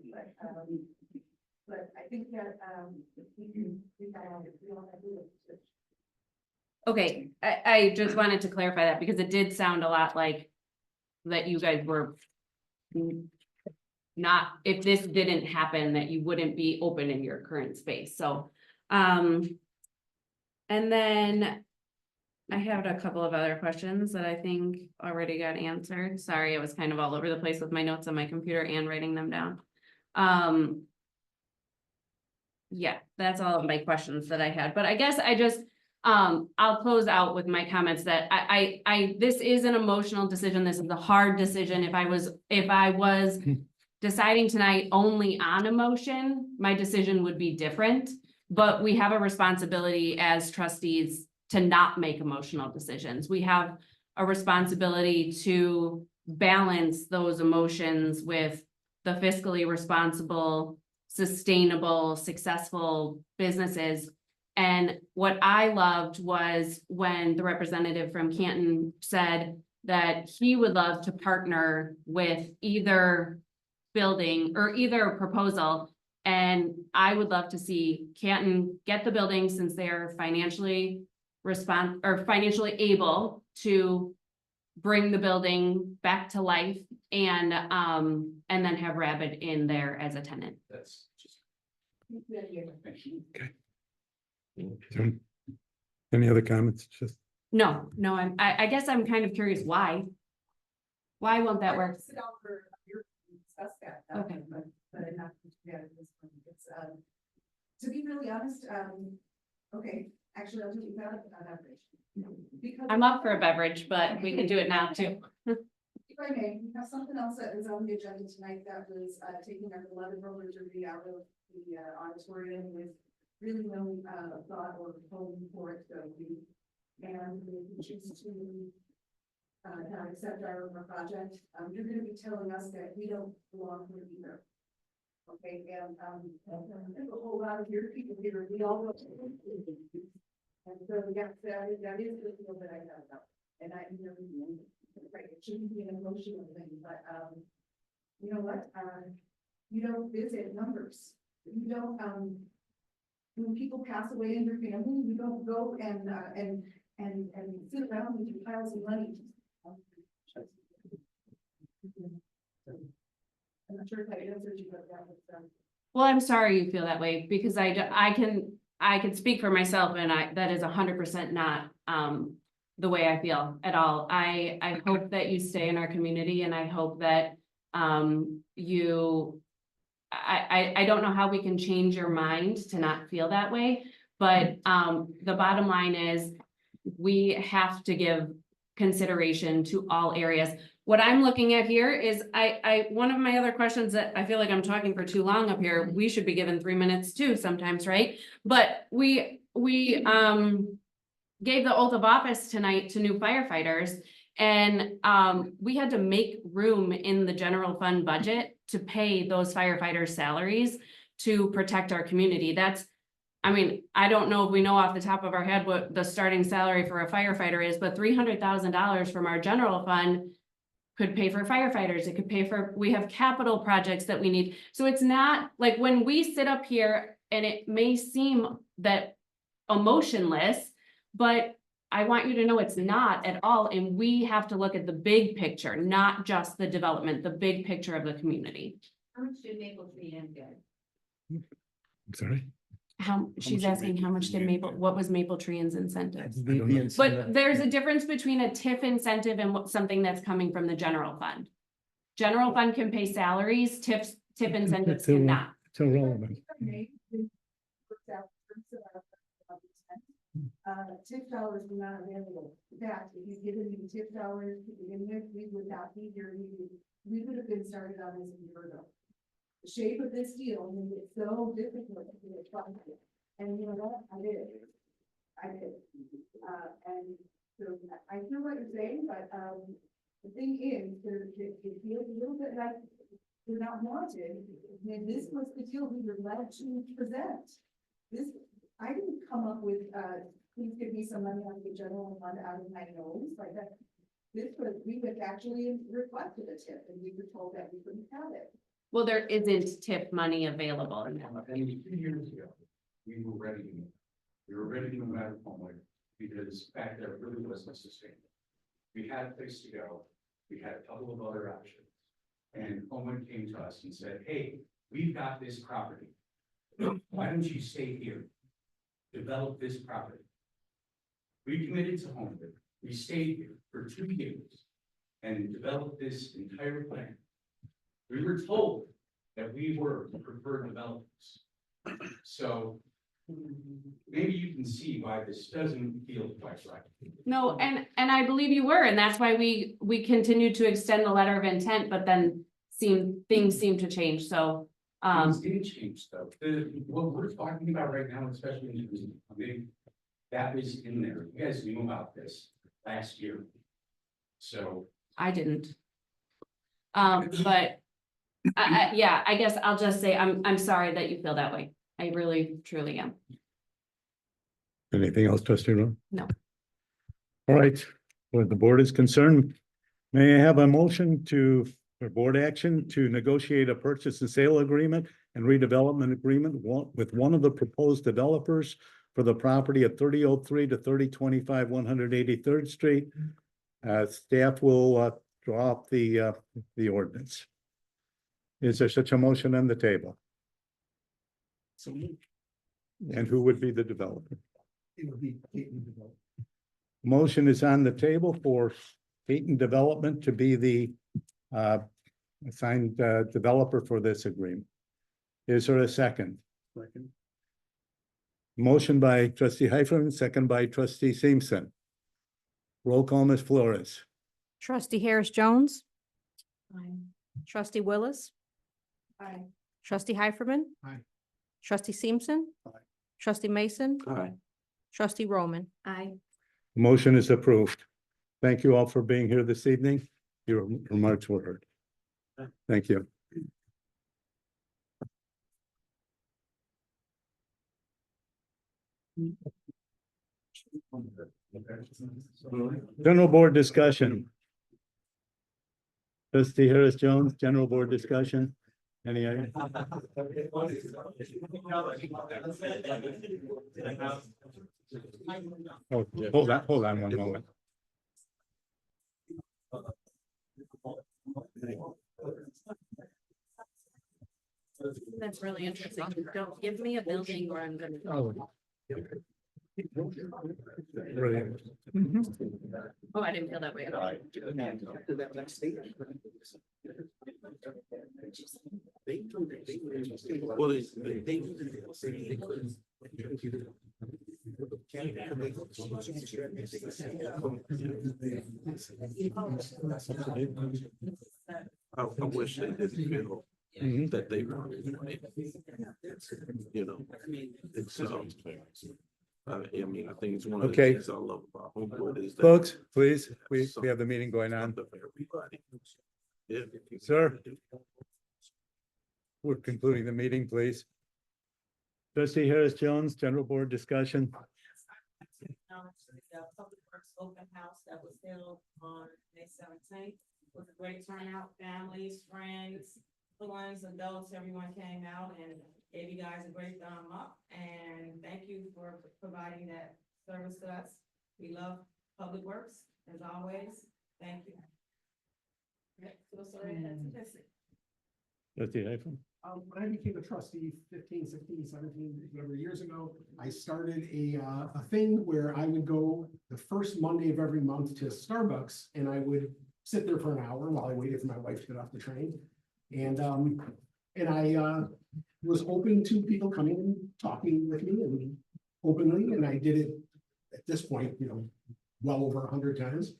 but I think that, we don't have to do it. Okay, I just wanted to clarify that because it did sound a lot like that you guys were not, if this didn't happen, that you wouldn't be open in your current space. So, and then I had a couple of other questions that I think already got answered. Sorry, I was kind of all over the place with my notes on my computer and writing them down. Yeah, that's all of my questions that I had, but I guess I just, I'll close out with my comments that this is an emotional decision. This is a hard decision. If I was deciding tonight only on emotion, my decision would be different. But we have a responsibility as trustees to not make emotional decisions. We have a responsibility to balance those emotions with the fiscally responsible, sustainable, successful businesses. And what I loved was when the representative from Canton said that he would love to partner with either building or either proposal. And I would love to see Canton get the building since they're financially able to bring the building back to life and then have Rabbit in there as a tenant. That's just. Okay. Any other comments? Just No, I guess I'm kind of curious why. Why won't that work? Sit down for a year to discuss that. Okay. But I'm not together this one. It's, to be really honest, okay, actually, I'll do it without a beverage. Because I'm up for a beverage, but we can do it now too. if I may, we have something else that is on the agenda tonight that was, taking our beloved roller derby out of the, auditorium with really no, thought or home for it to be. And we choose to, not accept our project, you're gonna be telling us that we don't belong here either. Okay, and, there's a whole lot of your people here, we all know. And so, yeah, that is the deal that I have about, and I, right, it shouldn't be an emotional thing, but, you know what, you don't visit numbers, you don't, when people pass away in your family, you don't go and sit around with your piles of money. I'm not sure if I answered you, but that was, Well, I'm sorry you feel that way because I can speak for myself and that is 100% not the way I feel at all. I hope that you stay in our community and I hope that I don't know how we can change your mind to not feel that way, but the bottom line is we have to give consideration to all areas. What I'm looking at here is one of my other questions that I feel like I'm talking for too long up here, we should be given 3 minutes too sometimes, right? But we gave the oath of office tonight to new firefighters and we had to make room in the general fund budget to pay those firefighters' salaries to protect our community. I don't know if we know off the top of our head what the starting salary for a firefighter is, but $300,000 from our general fund could pay for firefighters, it could pay for, we have capital projects that we need. So it's not like when we sit up here and it may seem that emotionless, but I want you to know it's not at all. And we have to look at the big picture, not just the development, the big picture of the community. How much did Maple Tree Inn get? I'm sorry. She's asking how much did what was Maple Tree Inn's incentives? I don't know. But there's a difference between a TIF incentive and something that's coming from the general fund. General fund can pay salaries, TIF incentives cannot. It's irrelevant. Tip dollars were not available. That, if you given me tip dollars to begin with, we would not be here. We would have been started on this a year ago. The shape of this deal made it so difficult to get funded. And you know what? I did. And so I hear what you're saying, but, the thing is, it feels a little bit like we're not wanted. And this was the deal we were led to present. I didn't come up with, please give me some money out of the general fund out of my nose, like that. We would actually requested a tip and we were told that we couldn't have it. Well, there isn't TIF money available. And 2 years ago, we were ready to move. We were ready to move out of Homewood because back there really wasn't sustainable. We had a place to go. We had a couple of other options. And Homewood came to us and said, hey, we've got this property. Why don't you stay here? Develop this property. We committed to Homewood. We stayed here for 2 years and developed this entire plan. We were told that we were the preferred developers. So maybe you can see why this doesn't feel quite right. No, and I believe you were, and that's why we continued to extend the letter of intent, but then things seem to change, so. Things did change though. What we're talking about right now, especially in terms of funding, that was in there. You guys knew about this last year. So. I didn't. But yeah, I guess I'll just say, I'm sorry that you feel that way. I really, truly am. Anything else, trustee Rowe? No. All right, where the board is concerned, may I have a motion for board action to negotiate a purchase and sale agreement and redevelopment agreement with one of the proposed developers for the property at 3003 to 3025 183rd Street. Staff will draw up the ordinance. Is there such a motion on the table? And who would be the developer? It would be Peyton Development. Motion is on the table for Peyton Development to be the assigned developer for this agreement. Is there a second? Second. Motion by trustee Heifern, second by trustee Simpson. Roll call, Ms. Flores. Trustee Harris Jones, Aye. trustee Willis, Aye. trustee Heiferman. Aye. Trustee Simpson. Aye. Trustee Mason, Aye. trustee Roman. Aye. Motion is approved. Thank you all for being here this evening. Your remarks were heard. Thank you. General board discussion. Trustee Harris Jones, general board discussion. Any? Oh, hold on one moment. That's really interesting. Don't give me a building where I'm gonna. Oh. Brilliant. Oh, I didn't feel that way at all. I wish they didn't feel that they were. You know, it's, I mean, I think it's one of the Okay. things I love about Homewood is that. Folks, please, we have the meeting going on. Everybody. Yeah. Sir? We're concluding the meeting, please. Trustee Harris Jones, general board discussion. The Public Works open house that was held on May 17th. was a great turnout, families, friends, little ones, adults, everyone came out and gave you guys a great thumb up. And thank you for providing that service to us. We love Public Works, as always. Thank you. Trustee Hyphen. When I became a trustee 15, 16, 17, whatever years ago, I started a thing where I would go the first Monday of every month to Starbucks and I would sit there for an hour while I waited for my wife to get off the train. And I was open to people coming and talking with me and openly, and I did it at this point, well over 100 times.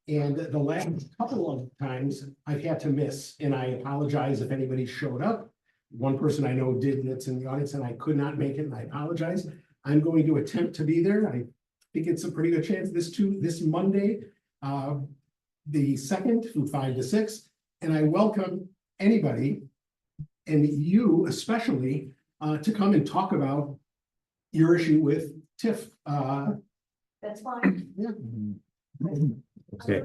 And the last couple of times I've had to miss, and I apologize if anybody showed up. One person I know did, that's in the audience, and I could not make it, and I apologize. I'm going to attempt to be there. I think it's a pretty good chance this Monday, the 2nd from 5 to 6. And I welcome anybody, and you especially, to come and talk about your issue with TIF. That's fine. Yeah. Okay.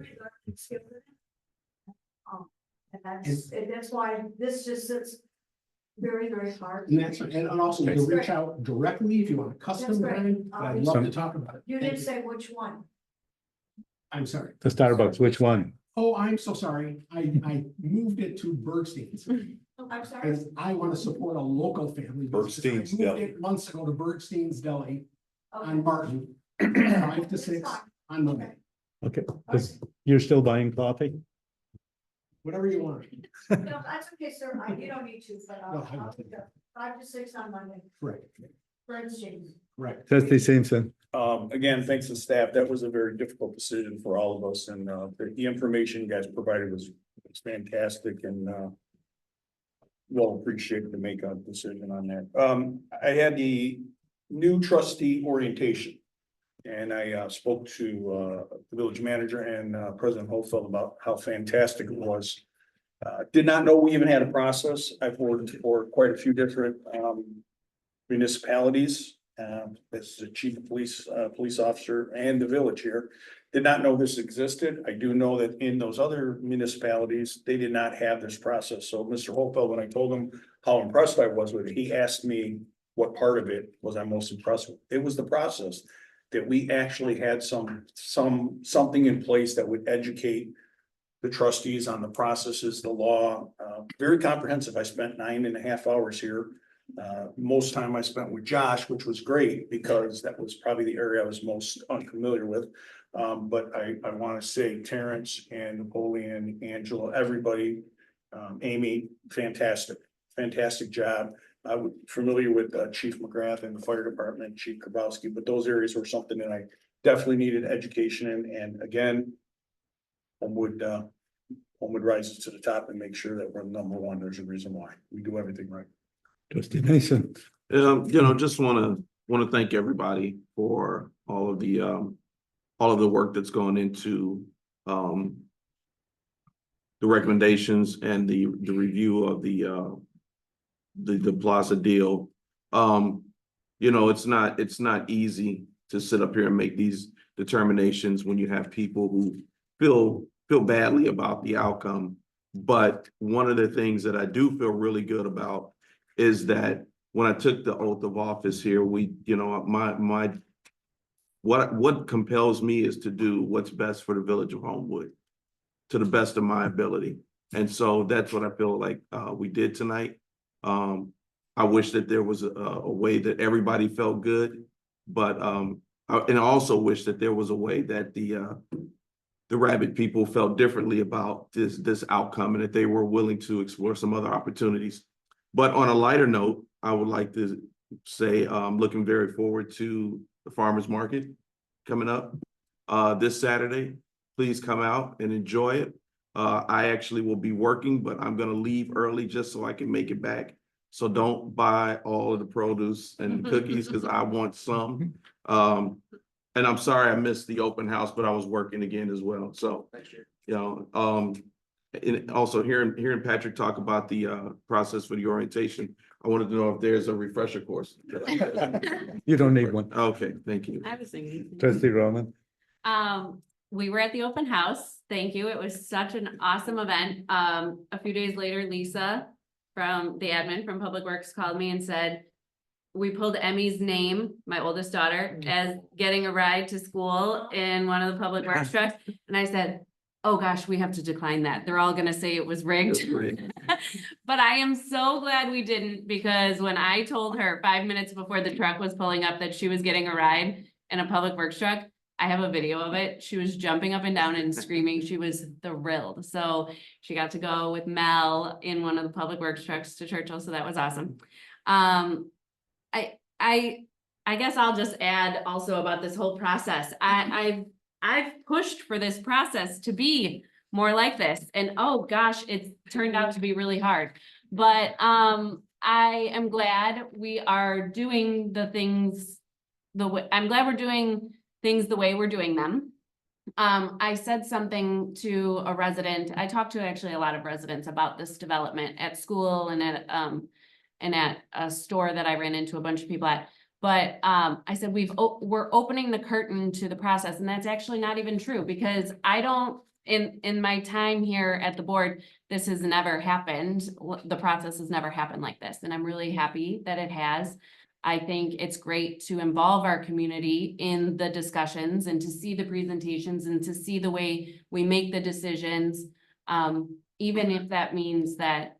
And that's why this just sits very, very hard. And also you can reach out directly if you want a custom That's great. time. I'd love to talk about it. You Thank didn't say which one. I'm sorry. The Starbucks, which one? Oh, I'm so sorry. I moved it to Bergstein's. I'm sorry. Because I want to support a local family. business. I Bergstein's moved Deli. it months ago to Bergstein's Deli Okay. on Martin, 5 to 6 on Monday. Okay, you're still buying coffee? Whatever you want. No, that's okay, sir. You don't need to, but No, I I'll don't. be there. 5 to 6 on Monday. Correct. Friends, James. Right. Trustee Simpson. Again, thanks to staff. That was a very difficult decision for all of us, and the information you guys provided was fantastic, and we'll appreciate to make a decision on that. I had the new trustee orientation, and I spoke to the village manager and President Holfeld about how fantastic it was. Did not know we even had a process. I've worked for quite a few different municipalities as the chief of police, police officer, and the village here. Did not know this existed. I do know that in those other municipalities, they did not have this process. So Mr. Holfeld, when I told him how impressed I was with it, he asked me what part of it was I most impressed with. It was the process, that we actually had something in place that would educate the trustees on the processes, the law, very comprehensive. I spent 9.5 hours here. Most time I spent with Josh, which was great because that was probably the area I was most unfamiliar with. But I want to say Terrence and Napoleon, Angela, everybody, Amy, fantastic job. I was familiar with Chief McGrath and the fire department, Chief Karbowski, but those areas were something that I definitely needed education in. And again, Homewood rises to the top and make sure that we're number one. There's a reason why we do everything right. Trustee Mason. Just want to thank everybody for all of the work that's gone into the recommendations and the review of the Plaza deal. It's not easy to sit up here and make these determinations when you have people who feel badly about the outcome. But one of the things that I do feel really good about is that when I took the oath of office here, what compels me is to do what's best for the village of Homewood to the best of my ability. And so that's what I feel like we did tonight. I wish that there was a way that everybody felt good, but and I also wish that there was a way that the Rabbit people felt differently about this outcome and that they were willing to explore some other opportunities. But on a lighter note, I would like to say I'm looking very forward to the farmers market coming up this Saturday. Please come out and enjoy it. I actually will be working, but I'm going to leave early just so I can make it back. So don't buy all of the produce and cookies because I want some. And I'm sorry I missed the open house, but I was working again as well. So, and also hearing Patrick talk about the process for the orientation, I wanted to know if there's a refresher course. You don't need one. Okay, thank you. I was thinking. Trustee Roman. we were at the open house. Thank you. It was such an awesome event. A few days later, Lisa from the admin from Public Works called me and said, we pulled Emmy's name, my oldest daughter, as getting a ride to school in one of the Public Works trucks. And I said, oh gosh, we have to decline that. They're all gonna say it was rigged. But I am so glad we didn't, because when I told her 5 minutes before the truck was pulling up that she was getting a ride in a Public Works truck, I have a video of it. She was jumping up and down and screaming. She was thrilled. So she got to go with Mel in one of the Public Works trucks to Churchill. So that was awesome. I guess I'll just add also about this whole process. I've pushed for this process to be more like this, and oh gosh, it's turned out to be really hard. But I am glad we are doing the things the way, I'm glad we're doing things the way we're doing them. I said something to a resident. I talked to actually a lot of residents about this development at school and at a store that I ran into a bunch of people at. But I said, we're opening the curtain to the process, and that's actually not even true, because I don't, in my time here at the board, this has never happened. The process has never happened like this, and I'm really happy that it has. I think it's great to involve our community in the discussions and to see the presentations and to see the way we make the decisions. Even if that means that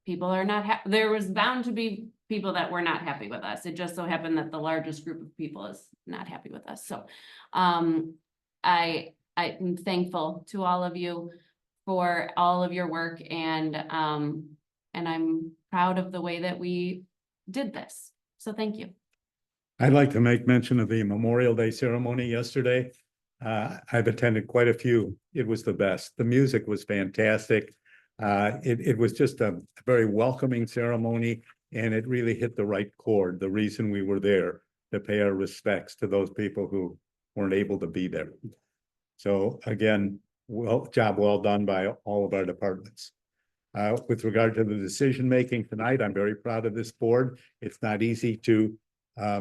people are not happy. There was bound to be people that were not happy with us. It just so happened that the largest group of people is not happy with us. So I'm thankful to all of you for all of your work, and I'm proud of the way that we did this. So thank you. I'd like to make mention of the Memorial Day ceremony yesterday. I've attended quite a few. It was the best. The music was fantastic. It was just a very welcoming ceremony, and it really hit the right chord. The reason we were there, to pay our respects to those people who weren't able to be there. So again, job well done by all of our departments. With regard to the decision-making tonight, I'm very proud of this board. It's not easy to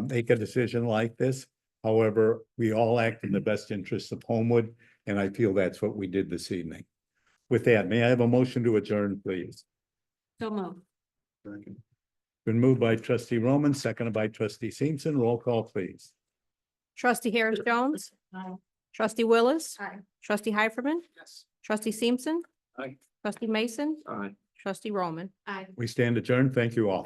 make a decision like this. However, we all act in the best interests of Homewood, and I feel that's what we did this evening. With that, may I have a motion to adjourn, please? So move. Been moved by trustee Roman, seconded by trustee Simpson. Roll call, please. Trustee Harris Jones. Aye. Trustee Willis. Aye. Trustee Heiferman. Yes. Trustee Simpson. Aye. Trustee Mason. Aye. Trustee Roman. Aye. We stand adjourned. Thank you all.